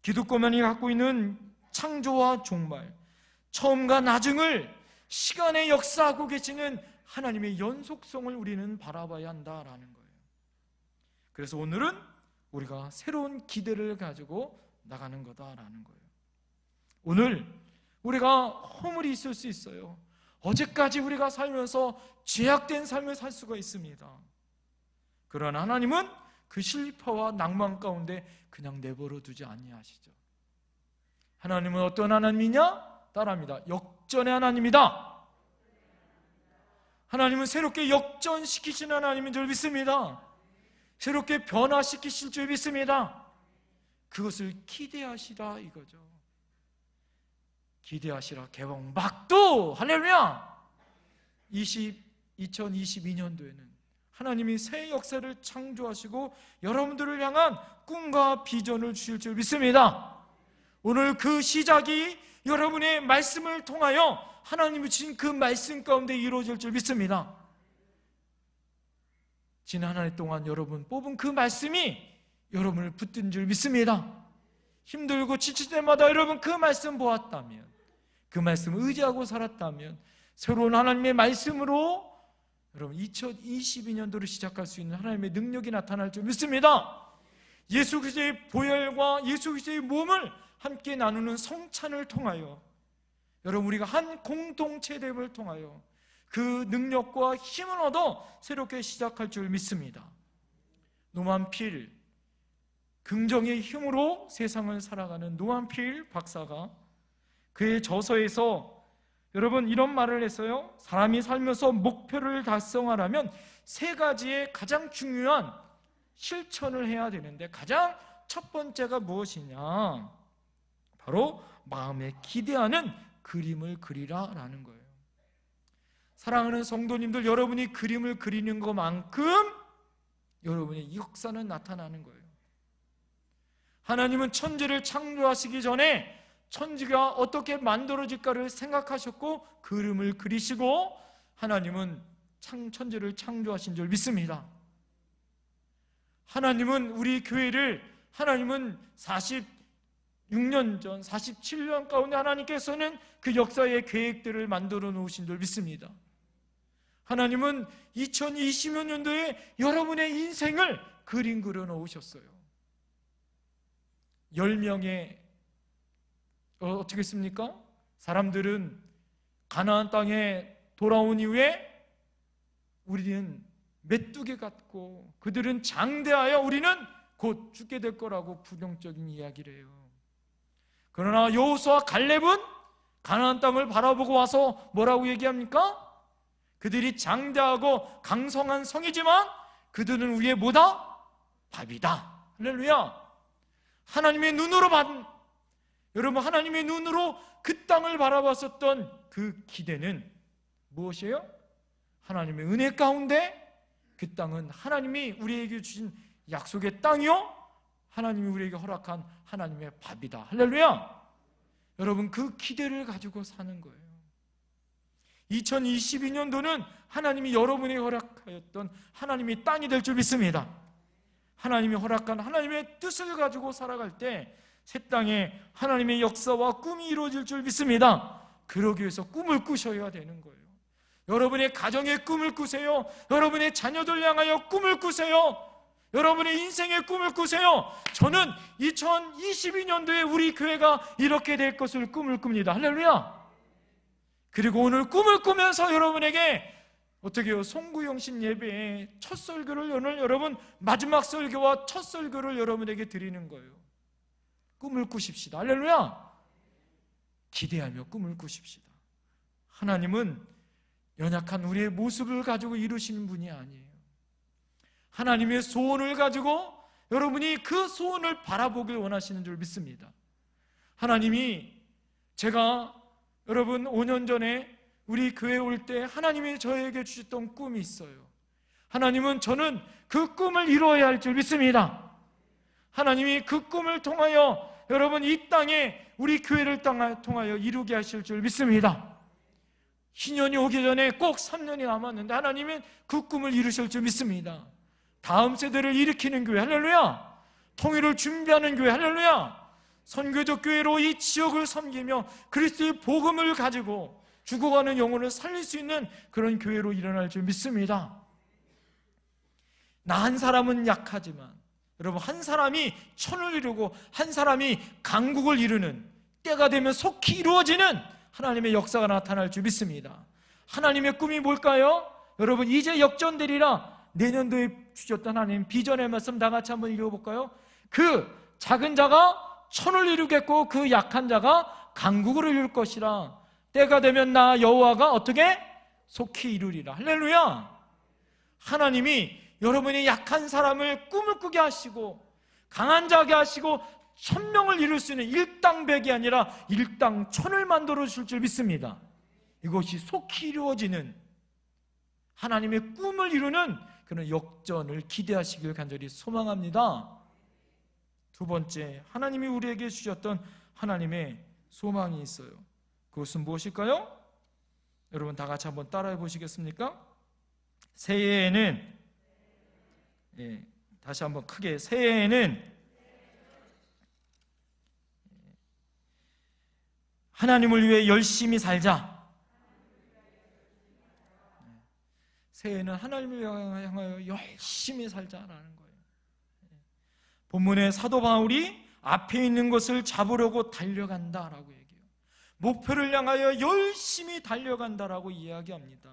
기독교만이 갖고 있는 창조와 종말, 처음과 나중을 시간에 역사하고 계시는 하나님의 연속성을 우리는 바라봐야 한다라는 거예요. 그래서 오늘은 우리가 새로운 기대를 가지고 나가는 거다라는 거예요. 오늘 우리가 허물이 있을 수 있어요. 어제까지 우리가 살면서 죄악된 삶을 살 수가 있습니다. 그러나 하나님은 그 실패와 낭만 가운데 그냥 내버려 두지 아니하시죠. 하나님은 어떤 하나님이냐? 따라합니다. 역전의 하나님이다. 하나님은 새롭게 역전시키시는 하나님인 줄 믿습니다. 새롭게 변화시키실 줄 믿습니다. 그것을 기대하시라 이거죠. 기대하시라 개봉박두. 할렐루야. 2022년도에는 하나님이 새 역사를 창조하시고 여러분들을 향한 꿈과 비전을 주실 줄 믿습니다. 오늘 그 시작이 여러분의 말씀을 통하여 하나님이 주신 그 말씀 가운데 이루어질 줄 믿습니다. 지난 한 해 동안 여러분 뽑은 그 말씀이 여러분을 붙든 줄 믿습니다. 힘들고 지칠 때마다 여러분 그 말씀 보았다면, 그 말씀 의지하고 살았다면 새로운 하나님의 말씀으로 여러분 2022년도를 시작할 수 있는 하나님의 능력이 나타날 줄 믿습니다. 예수 그리스도의 보혈과 예수 그리스도의 몸을 함께 나누는 성찬을 통하여 여러분 우리가 한 공동체됨을 통하여 그 능력과 힘을 얻어 새롭게 시작할 줄 믿습니다. 노만필, 긍정의 힘으로 세상을 살아가는 노만필 박사가 그의 저서에서 여러분 이런 말을 했어요. 사람이 살면서 목표를 달성하려면 세 가지의 가장 중요한 실천을 해야 되는데 가장 첫 번째가 무엇이냐? 바로 마음에 기대하는 그림을 그리라 라는 거예요. 사랑하는 성도님들, 여러분이 그림을 그리는 것만큼 여러분의 역사는 나타나는 거예요. 하나님은 천지를 창조하시기 전에 천지가 어떻게 만들어질까를 생각하셨고 그림을 그리시고 하나님은 천지를 창조하신 줄 믿습니다. 하나님은 우리 교회를 하나님은 46년 전 47년 가운데 하나님께서는 그 역사의 계획들을 만들어 놓으신 줄 믿습니다. 하나님은 2020년도에 여러분의 인생을 그림 그려 놓으셨어요. 10명의 어떻게 했습니까? 사람들은 가나안 땅에 돌아온 이후에 우리는 메뚜기 같고 그들은 장대하여 우리는 곧 죽게 될 거라고 부정적인 이야기를 해요. 그러나 여호수아 갈렙은 가나안 땅을 바라보고 와서 뭐라고 얘기합니까? 그들이 장대하고 강성한 성이지만 그들은 위에 뭐다? 밥이다. 할렐루야. 하나님의 눈으로 여러분 하나님의 눈으로 그 땅을 바라봤었던 그 기대는 무엇이에요? 하나님의 은혜 가운데 그 땅은 하나님이 우리에게 주신 약속의 땅이요 하나님이 우리에게 허락한 하나님의 밥이다. 할렐루야. 여러분 그 기대를 가지고 사는 거예요. 2022년도는 하나님이 여러분에게 허락하였던 하나님의 땅이 될 줄 믿습니다. 하나님이 허락한 하나님의 뜻을 가지고 살아갈 때 새 땅에 하나님의 역사와 꿈이 이루어질 줄 믿습니다. 그러기 위해서 꿈을 꾸셔야 되는 거예요. 여러분의 가정의 꿈을 꾸세요. 여러분의 자녀들 향하여 꿈을 꾸세요. 여러분의 인생의 꿈을 꾸세요. 저는 2022년도에 우리 교회가 이렇게 될 것을 꿈을 꿉니다. 할렐루야. 그리고 오늘 꿈을 꾸면서 여러분에게 어떻게 해요? 송구영신 예배의 첫 설교를 오늘 여러분 마지막 설교와 첫 설교를 여러분에게 드리는 거예요. 꿈을 꾸십시다. 할렐루야. 기대하며 꿈을 꾸십시다. 하나님은 연약한 우리의 모습을 가지고 이루시는 분이 아니에요. 하나님의 소원을 가지고 여러분이 그 소원을 바라보길 원하시는 줄 믿습니다. 하나님이 제가 여러분 5년 전에 우리 교회에 올 때 하나님이 저에게 주셨던 꿈이 있어요. 하나님은 저는 그 꿈을 이루어야 할 줄 믿습니다. 하나님이 그 꿈을 통하여 여러분 이 땅에 우리 교회를 통하여 이루게 하실 줄 믿습니다. 희년이 오기 전에 꼭 3년이 남았는데 하나님은 그 꿈을 이루실 줄 믿습니다. 다음 세대를 일으키는 교회, 할렐루야. 통일을 준비하는 교회, 할렐루야. 선교적 교회로 이 지역을 섬기며 그리스도의 복음을 가지고 죽어가는 영혼을 살릴 수 있는 그런 교회로 일어날 줄 믿습니다. 나 한 사람은 약하지만 여러분 한 사람이 천을 이루고 한 사람이 강국을 이루는 때가 되면 속히 이루어지는 하나님의 역사가 나타날 줄 믿습니다. 하나님의 꿈이 뭘까요? 여러분 이제 역전되리라. 내년도에 주셨던 하나님 비전의 말씀 다 같이 한번 읽어볼까요? 그 작은 자가 천을 이루겠고 그 약한 자가 강국을 이룰 것이라. 때가 되면 나 여호와가 어떻게? 속히 이루리라. 할렐루야. 하나님이 여러분의 약한 사람을 꿈을 꾸게 하시고 강한 자게 하시고 천명을 이룰 수 있는 일당백이 아니라 일당천을 만들어 주실 줄 믿습니다. 이것이 속히 이루어지는 하나님의 꿈을 이루는 그런 역전을 기대하시길 간절히 소망합니다. 두 번째, 하나님이 우리에게 주셨던 하나님의 소망이 있어요. 그것은 무엇일까요? 여러분 다 같이 한번 따라해 보시겠습니까? 새해에는 다시 한번 크게 새해에는 하나님을 위해 열심히 살자. 새해에는 하나님을 향하여 열심히 살자라는 거예요. 본문에 사도 바울이 앞에 있는 것을 잡으려고 달려간다라고 얘기해요. 목표를 향하여 열심히 달려간다라고 이야기합니다.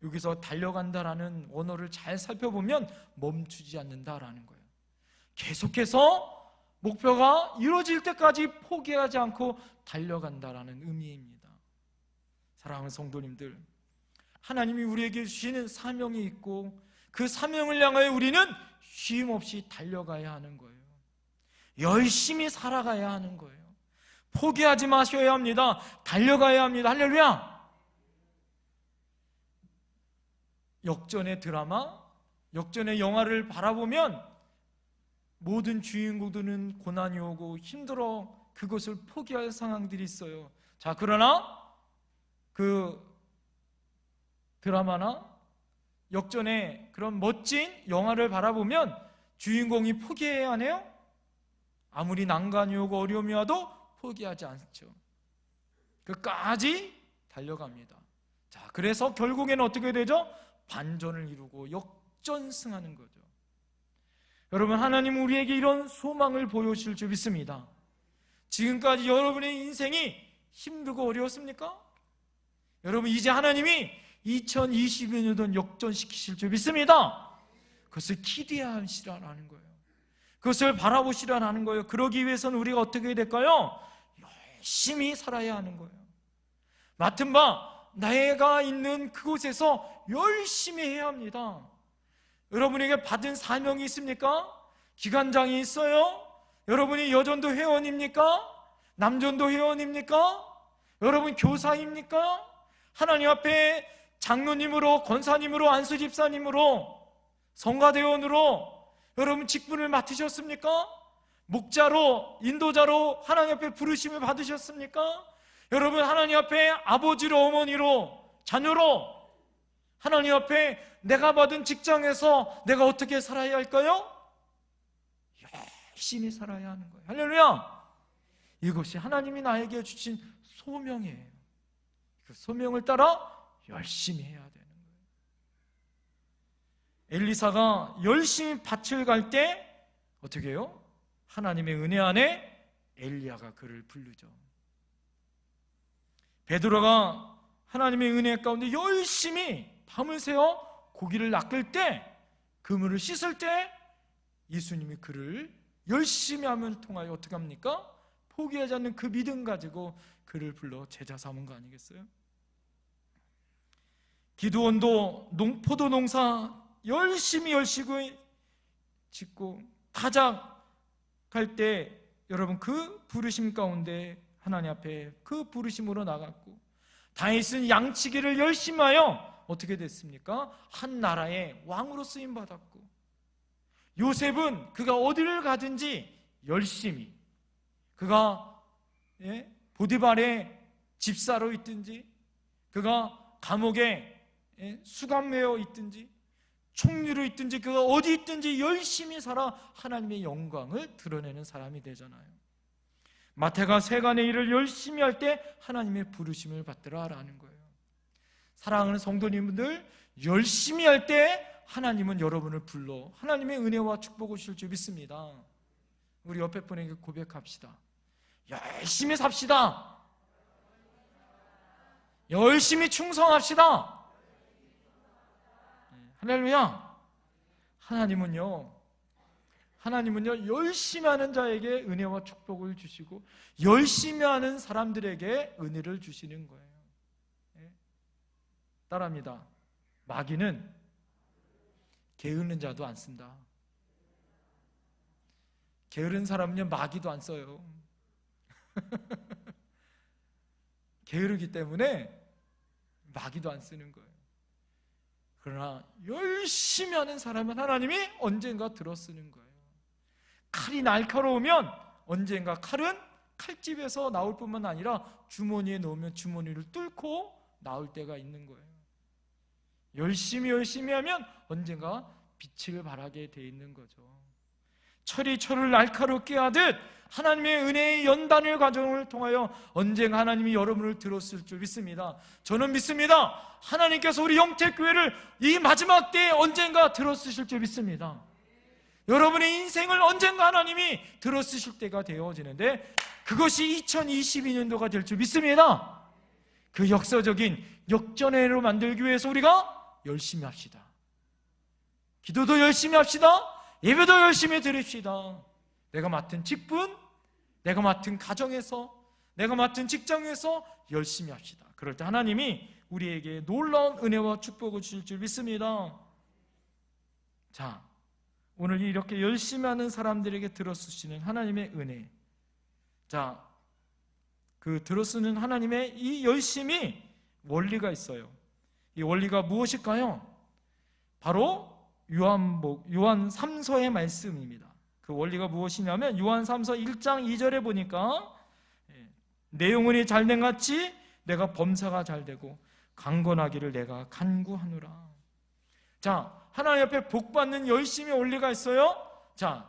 여기서 달려간다라는 언어를 잘 살펴보면 멈추지 않는다라는 거예요. 계속해서 목표가 이루어질 때까지 포기하지 않고 달려간다라는 의미입니다. 사랑하는 성도님들, 하나님이 우리에게 주시는 사명이 있고 그 사명을 향하여 우리는 쉼 없이 달려가야 하는 거예요. 열심히 살아가야 하는 거예요. 포기하지 마셔야 합니다. 달려가야 합니다. 할렐루야! 역전의 드라마, 역전의 영화를 바라보면 모든 주인공들은 고난이 오고 힘들어 그것을 포기할 상황들이 있어요. 자, 그러나 그 드라마나 역전의 그런 멋진 영화를 바라보면 주인공이 포기해야 하네요? 아무리 난관이 오고 어려움이 와도 포기하지 않죠. 끝까지 달려갑니다. 자, 그래서 결국에는 어떻게 되죠? 반전을 이루고 역전승하는 거죠. 여러분, 하나님은 우리에게 이런 소망을 보여주실 줄 믿습니다. 지금까지 여러분의 인생이 힘들고 어려웠습니까? 여러분, 이제 하나님이 2022년도 역전시키실 줄 믿습니다. 그것을 기대하시라는 거예요. 그것을 바라보시라는 거예요. 그러기 위해서는 우리가 어떻게 될까요? 열심히 살아야 하는 거예요. 맡은 바 내가 있는 그곳에서 열심히 해야 합니다. 여러분에게 받은 사명이 있습니까? 기관장이 있어요? 여러분이 여전도 회원입니까? 남전도 회원입니까? 여러분 교사입니까? 하나님 앞에 장로님으로, 권사님으로, 안수집사님으로, 성가대원으로 여러분 직분을 맡으셨습니까? 목자로, 인도자로 하나님 앞에 부르심을 받으셨습니까? 여러분 하나님 앞에 아버지로, 어머니로, 자녀로 하나님 앞에 내가 받은 직장에서 내가 어떻게 살아야 할까요? 열심히 살아야 하는 거예요. 할렐루야! 이것이 하나님이 나에게 주신 소명이에요. 그 소명을 따라 열심히 해야 되는 거예요. 엘리사가 열심히 밭을 갈 때 어떻게 해요? 하나님의 은혜 안에 엘리야가 그를 부르죠. 베드로가 하나님의 은혜 가운데 열심히 밤을 새워 고기를 낚을 때, 그물을 씻을 때 예수님이 그를 열심히 함을 통하여 어떻게 합니까? 포기하지 않는 그 믿음 가지고 그를 불러 제자 삼은 거 아니겠어요? 기드온도 포도 농사 열심히 짓고 타작할 때 여러분 그 부르심 가운데 하나님 앞에 그 부르심으로 나갔고, 다윗은 양치기를 열심히 하여 어떻게 됐습니까? 한 나라의 왕으로 쓰임받았고, 요셉은 그가 어디를 가든지 열심히, 그가 보디발의 집사로 있든지, 그가 감옥에 수감되어 있든지, 총리로 있든지, 그가 어디 있든지 열심히 살아 하나님의 영광을 드러내는 사람이 되잖아요. 마태가 세간의 일을 열심히 할 때 하나님의 부르심을 받더라라는 거예요. 사랑하는 성도님들, 열심히 할 때 하나님은 여러분을 불러 하나님의 은혜와 축복을 주실 줄 믿습니다. 우리 옆에 분에게 고백합시다. 열심히 삽시다. 열심히 충성합시다. 할렐루야. 하나님은요 열심히 하는 자에게 은혜와 축복을 주시고 열심히 하는 사람들에게 은혜를 주시는 거예요. 따라합니다. 마귀는 게으른 자도 안 쓴다. 게으른 사람은요 마귀도 안 써요. 게으르기 때문에 마귀도 안 쓰는 거예요. 그러나 열심히 하는 사람은 하나님이 언젠가 들어 쓰는 거예요. 칼이 날카로우면 언젠가 칼은 칼집에서 나올 뿐만 아니라 주머니에 넣으면 주머니를 뚫고 나올 때가 있는 거예요. 열심히 하면 언젠가 빛을 발하게 돼 있는 거죠. 철이 철을 날카롭게 하듯 하나님의 은혜의 연단의 과정을 통하여 언젠가 하나님이 여러분을 들었을 줄 믿습니다. 저는 믿습니다. 하나님께서 우리 영택교회를 이 마지막 때에 언젠가 들었으실 줄 믿습니다. 여러분의 인생을 언젠가 하나님이 들어쓰실 때가 되어지는데 그것이 2022년도가 될 줄 믿습니다. 그 역사적인 역전회로 만들기 위해서 우리가 열심히 합시다. 기도도 열심히 합시다. 예배도 열심히 드립시다. 내가 맡은 직분, 내가 맡은 가정에서, 내가 맡은 직장에서 열심히 합시다. 그럴 때 하나님이 우리에게 놀라운 은혜와 축복을 주실 줄 믿습니다. 자, 오늘 이렇게 열심히 하는 사람들에게 들어쓰시는 하나님의 은혜. 자, 그 들어쓰는 하나님의 이 열심이 원리가 있어요. 이 원리가 무엇일까요? 바로 요한 3서의 말씀입니다. 그 원리가 무엇이냐면 요한 3서 1장 2절에 보니까 내 영혼이 잘된 같이 내가 범사가 잘되고 강건하기를 내가 간구하노라. 자, 하나님 앞에 복받는 열심의 원리가 있어요. 자,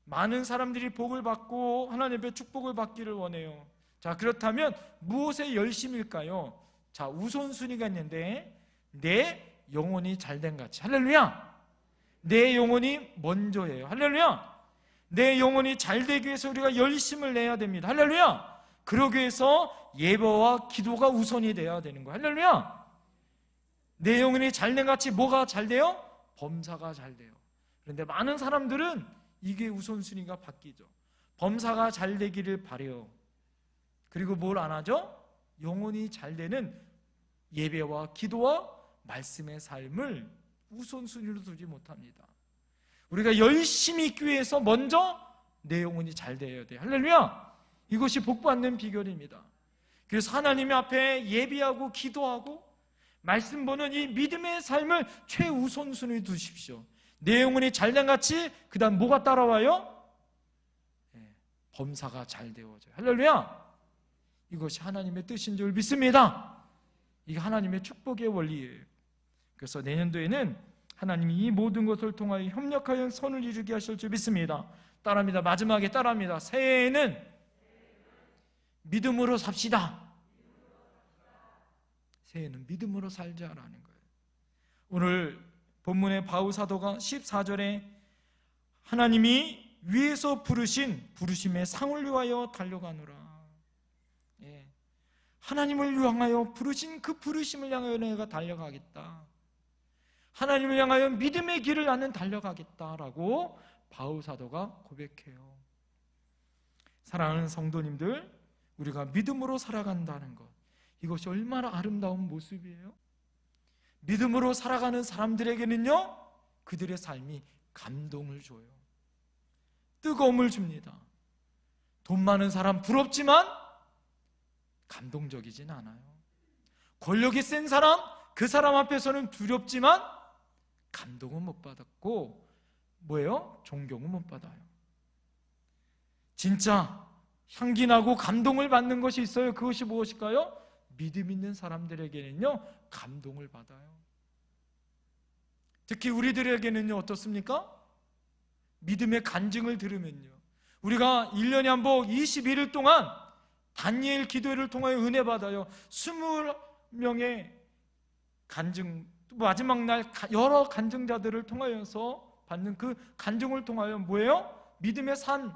많은 사람들이 복을 받고 하나님 앞에 축복을 받기를 원해요. 자, 그렇다면 무엇의 열심일까요? 자, 우선순위가 있는데 내 영혼이 잘된 같이. 할렐루야. 내 영혼이 먼저예요. 할렐루야. 내 영혼이 잘되기 위해서 우리가 열심을 내야 됩니다. 할렐루야. 그러기 위해서 예배와 기도가 우선이 돼야 되는 거예요. 할렐루야. 내 영혼이 잘된 같이 뭐가 잘 돼요? 범사가 잘 돼요. 그런데 많은 사람들은 이게 우선순위가 바뀌죠. 범사가 잘 되기를 바래요. 그리고 뭘 안 하죠? 영혼이 잘 되는 예배와 기도와 말씀의 삶을 우선순위로 두지 못합니다. 우리가 열심히 있기 위해서 먼저 내 영혼이 잘 되어야 돼요. 할렐루야. 이것이 복받는 비결입니다. 그래서 하나님 앞에 예배하고 기도하고 말씀 보는 이 믿음의 삶을 최우선순위에 두십시오. 내 영혼이 잘된 같이 그 다음 뭐가 따라와요? 범사가 잘 되어져요. 할렐루야. 이것이 하나님의 뜻인 줄 믿습니다. 이게 하나님의 축복의 원리예요. 그래서 내년도에는 하나님이 이 모든 것을 통하여 협력하여 선을 이루게 하실 줄 믿습니다. 따라합니다. 마지막에 따라합니다. 새해에는 믿음으로 삽시다. 새해는 믿음으로 살자라는 거예요. 오늘 본문의 바울 사도가 14절에 하나님이 위에서 부르신 부르심의 상을 위하여 달려가노라. 하나님을 향하여 부르신 그 부르심을 향하여 내가 달려가겠다. 하나님을 향하여 믿음의 길을 나는 달려가겠다라고 바울 사도가 고백해요. 사랑하는 성도님들, 우리가 믿음으로 살아간다는 것, 이것이 얼마나 아름다운 모습이에요. 믿음으로 살아가는 사람들에게는요, 그들의 삶이 감동을 줘요. 뜨거움을 줍니다. 돈 많은 사람 부럽지만 감동적이진 않아요. 권력이 센 사람, 그 사람 앞에서는 두렵지만 감동은 못 받았고 뭐예요? 존경은 못 받아요. 진짜 향기나고 감동을 받는 것이 있어요. 그것이 무엇일까요? 믿음 있는 사람들에게는요, 감동을 받아요. 특히 우리들에게는요, 어떻습니까? 믿음의 간증을 들으면요, 우리가 1년에 한 번 21일 동안 다니엘 기도회를 통하여 은혜 받아요. 20명의 간증, 마지막 날 여러 간증자들을 통하여서 받는 그 간증을 통하여 뭐예요? 믿음의 산,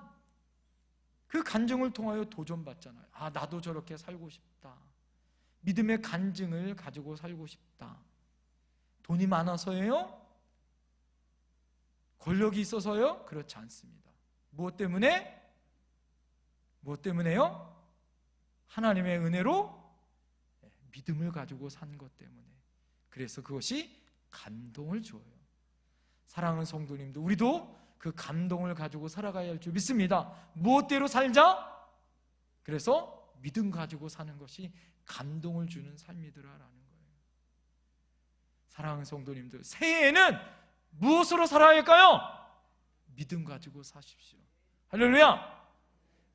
그 간증을 통하여 도전받잖아요. 아, 나도 저렇게 살고 싶다. 믿음의 간증을 가지고 살고 싶다. 돈이 많아서예요? 권력이 있어서요? 그렇지 않습니다. 무엇 때문에? 무엇 때문에요? 하나님의 은혜로 믿음을 가지고 산 것 때문에. 그래서 그것이 감동을 줘요. 사랑하는 성도님들, 우리도 그 감동을 가지고 살아가야 할 줄 믿습니다. 무엇대로 살자? 그래서 믿음 가지고 사는 것이 감동을 주는 삶이더라라는 거예요. 사랑하는 성도님들, 새해에는 무엇으로 살아야 할까요? 믿음 가지고 사십시오. 할렐루야.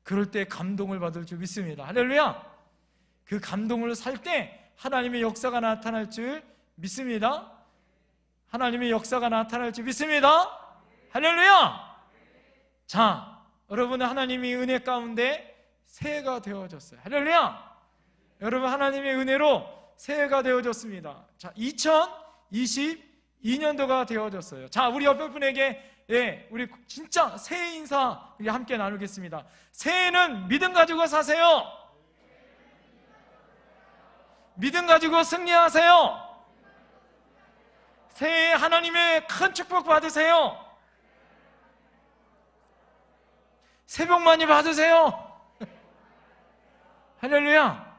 그럴 때 감동을 받을 줄 믿습니다. 할렐루야. 그 감동을 살 때 하나님의 역사가 나타날 줄 믿습니다. 하나님의 역사가 나타날 줄 믿습니다. 할렐루야. 자, 여러분은 하나님의 은혜 가운데 새해가 되어졌어요. 할렐루야. 여러분, 하나님의 은혜로 새해가 되어졌습니다. 자, 2022년도가 되어졌어요. 자, 우리 옆에 분에게 우리 진짜 새해 인사 우리 함께 나누겠습니다. 새해는 믿음 가지고 사세요. 믿음 가지고 승리하세요. 새해 하나님의 큰 축복 받으세요. 새복 많이 받으세요. 할렐루야.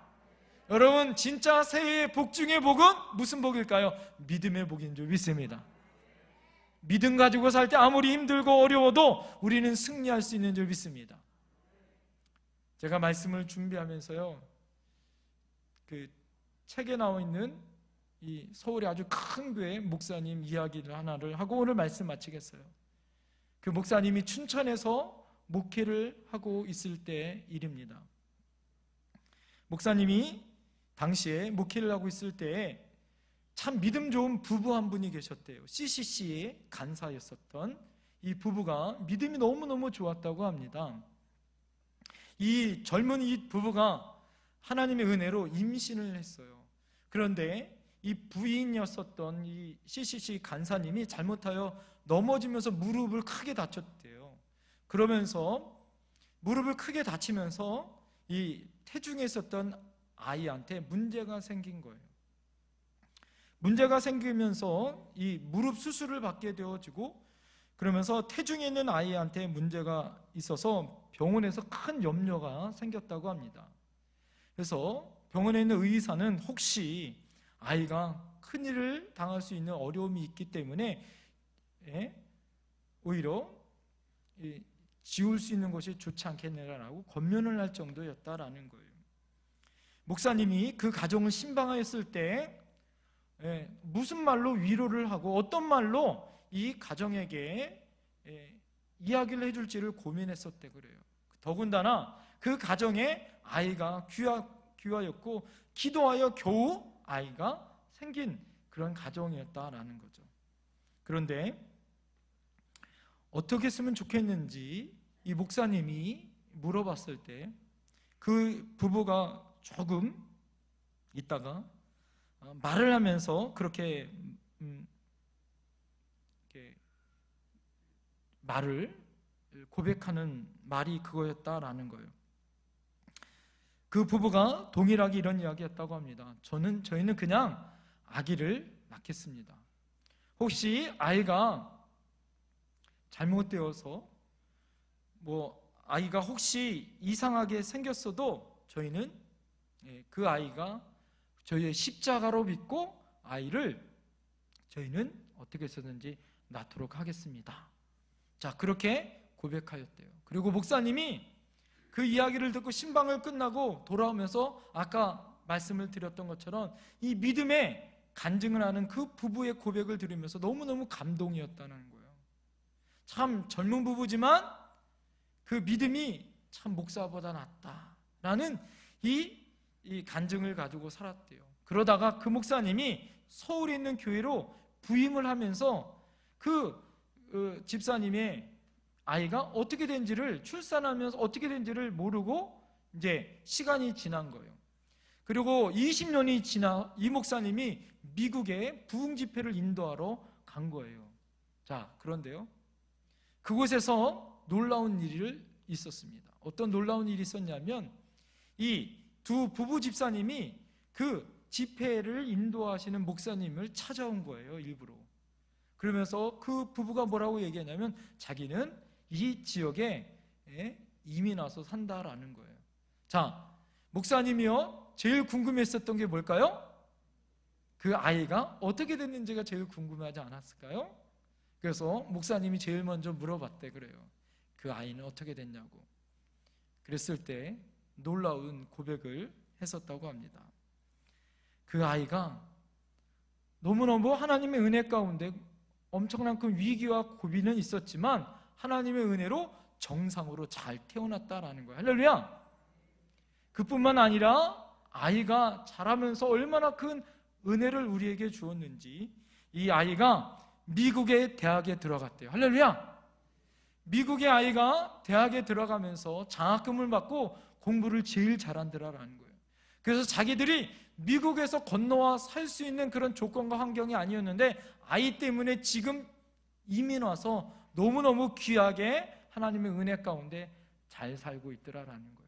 여러분, 진짜 새해의 복 중의 복은 무슨 복일까요? 믿음의 복인 줄 믿습니다. 믿음 가지고 살 때 아무리 힘들고 어려워도 우리는 승리할 수 있는 줄 믿습니다. 제가 말씀을 준비하면서요, 그 책에 나와 있는 이 서울의 아주 큰 교회 목사님 이야기를 하나를 하고 오늘 말씀 마치겠어요. 그 목사님이 춘천에서 목회를 하고 있을 때 일입니다. 목사님이 당시에 목회를 하고 있을 때 참 믿음 좋은 부부 한 분이 계셨대요. CCC의 간사였었던 이 부부가 믿음이 너무너무 좋았다고 합니다. 이 젊은 이 부부가 하나님의 은혜로 임신을 했어요. 그런데 이 부인이었었던 이 CCC 간사님이 잘못하여 넘어지면서 무릎을 크게 다쳤대요. 그러면서 무릎을 크게 다치면서 이 태중에 있었던 아이한테 문제가 생긴 거예요. 문제가 생기면서 이 무릎 수술을 받게 되어지고, 그러면서 태중에 있는 아이한테 문제가 있어서 병원에서 큰 염려가 생겼다고 합니다. 그래서 병원에 있는 의사는 혹시 아이가 큰일을 당할 수 있는 어려움이 있기 때문에 오히려 지울 수 있는 것이 좋지 않겠느냐라고 권면을 할 정도였다라는 거예요. 목사님이 그 가정을 신방하였을 때 무슨 말로 위로를 하고 어떤 말로 이 가정에게 이야기를 해줄지를 고민했었대 그래요. 더군다나 그 가정에 아이가 귀하였고 기도하여 겨우 아이가 생긴 그런 가정이었다라는 거죠. 그런데 어떻게 했으면 좋겠는지 이 목사님이 물어봤을 때 그 부부가 조금 있다가 말을 하면서 그렇게 말을 고백하는 말이 그거였다라는 거예요. 그 부부가 동일하게 이런 이야기했다고 합니다. 저희는 그냥 아기를 낳겠습니다. 혹시 아이가 잘못되어서 아이가 혹시 이상하게 생겼어도 저희는 그 아이가 저희의 십자가로 믿고 아이를 저희는 어떻게 해서든지 낳도록 하겠습니다. 자, 그렇게 고백하였대요. 그리고 목사님이 그 이야기를 듣고 신방을 끝나고 돌아오면서 아까 말씀을 드렸던 것처럼 이 믿음에 간증을 하는 그 부부의 고백을 들으면서 너무너무 감동이었다는 거예요. 참 젊은 부부지만 그 믿음이 참 목사보다 낫다라는 이 간증을 가지고 살았대요. 그러다가 그 목사님이 서울에 있는 교회로 부임을 하면서 그 집사님의 아이가 어떻게 된지를 출산하면서 어떻게 된지를 모르고 이제 시간이 지난 거예요. 그리고 20년이 지나 이 목사님이 미국에 부흥 집회를 인도하러 간 거예요. 자, 그런데요, 그곳에서 놀라운 일이 있었습니다. 어떤 놀라운 일이 있었냐면 이 두 부부 집사님이 그 집회를 인도하시는 목사님을 찾아온 거예요, 일부러. 그러면서 그 부부가 뭐라고 얘기하냐면 자기는 이 지역에 이민 와서 산다라는 거예요. 자, 목사님이요 제일 궁금했었던 게 뭘까요? 그 아이가 어떻게 됐는지가 제일 궁금하지 않았을까요? 그래서 목사님이 제일 먼저 물어봤대 그래요. 그 아이는 어떻게 됐냐고. 그랬을 때 놀라운 고백을 했었다고 합니다. 그 아이가 너무너무 하나님의 은혜 가운데 엄청난 큰 위기와 고비는 있었지만 하나님의 은혜로 정상으로 잘 태어났다라는 거예요. 할렐루야. 그뿐만 아니라 아이가 자라면서 얼마나 큰 은혜를 우리에게 주었는지 이 아이가 미국의 대학에 들어갔대요. 할렐루야. 미국의 아이가 대학에 들어가면서 장학금을 받고 공부를 제일 잘한다라는 거예요. 그래서 자기들이 미국에서 건너와 살 수 있는 그런 조건과 환경이 아니었는데 아이 때문에 지금 이민 와서 너무너무 귀하게 하나님의 은혜 가운데 잘 살고 있더라라는 거예요.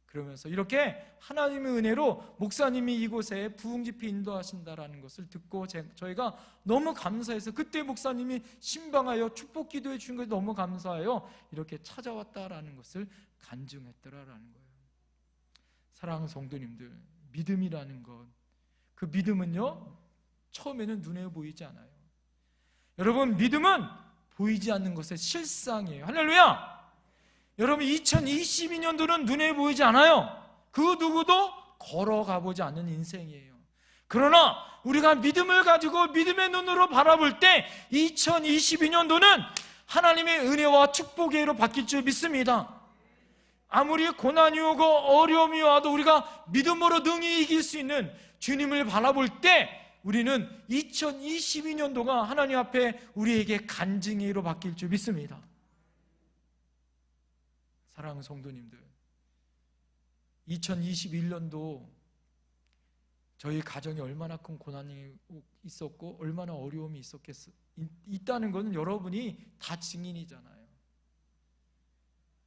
그러면서 이렇게 하나님의 은혜로 목사님이 이곳에 부흥집회 인도하신다라는 것을 듣고 저희가 너무 감사해서, 그때 목사님이 신방하여 축복 기도해 주신 것이 너무 감사해요, 이렇게 찾아왔다라는 것을 간증했더라라는 거예요. 사랑하는 성도님들, 믿음이라는 것, 그 믿음은요 처음에는 눈에 보이지 않아요. 여러분, 믿음은 보이지 않는 것의 실상이에요. 할렐루야! 여러분, 2022년도는 눈에 보이지 않아요. 그 누구도 걸어가 보지 않는 인생이에요. 그러나 우리가 믿음을 가지고 믿음의 눈으로 바라볼 때 2022년도는 하나님의 은혜와 축복의 해로 바뀔 줄 믿습니다. 아무리 고난이 오고 어려움이 와도 우리가 믿음으로 능히 이길 수 있는 주님을 바라볼 때 우리는 2022년도가 하나님 앞에 우리에게 간증의 해로 바뀔 줄 믿습니다. 사랑하는 성도님들, 2021년도 저희 가정에 얼마나 큰 고난이 있었고 얼마나 어려움이 있다는 것은 여러분이 다 증인이잖아요.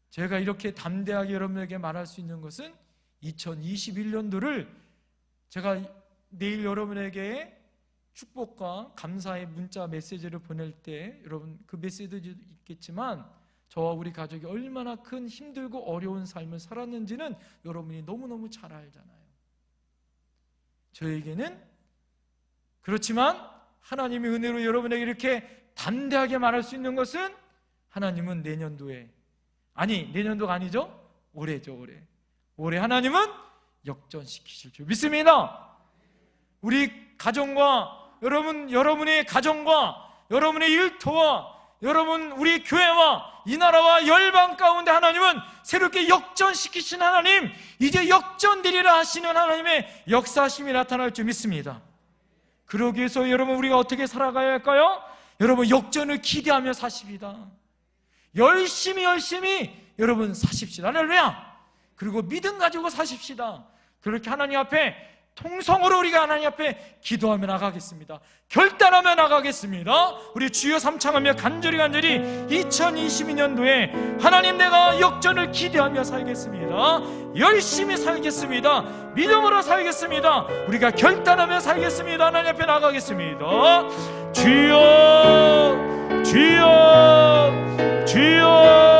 제가 이렇게 담대하게 여러분에게 말할 수 있는 것은 2021년도를 제가 내일 여러분에게 축복과 감사의 문자 메시지를 보낼 때 여러분 그 메시지도 있겠지만 저와 우리 가족이 얼마나 큰 힘들고 어려운 삶을 살았는지는 여러분이 너무너무 잘 알잖아요. 저에게는 그렇지만 하나님의 은혜로 여러분에게 이렇게 담대하게 말할 수 있는 것은 하나님은 내년도가 아니죠? 올해죠. 올해 하나님은 역전시키실 줄 믿습니다. 우리 가정과 여러분의 가정과 여러분의 일터와 여러분 우리 교회와 이 나라와 열방 가운데 하나님은 새롭게 역전시키신 하나님, 이제 역전되리라 하시는 하나님의 역사심이 나타날 줄 믿습니다. 그러기 위해서 여러분 우리가 어떻게 살아가야 할까요? 여러분 역전을 기대하며 사십시다. 열심히 여러분 사십시다. 할렐루야. 그리고 믿음 가지고 사십시다. 그렇게 하나님 앞에 통성으로 우리가 하나님 앞에 기도하며 나가겠습니다. 결단하며 나가겠습니다. 우리 주여 삼창하며 간절히 2022년도에 하나님, 내가 역전을 기대하며 살겠습니다. 열심히 살겠습니다. 믿음으로 살겠습니다. 우리가 결단하며 살겠습니다. 하나님 앞에 나가겠습니다. 주여 주여 주여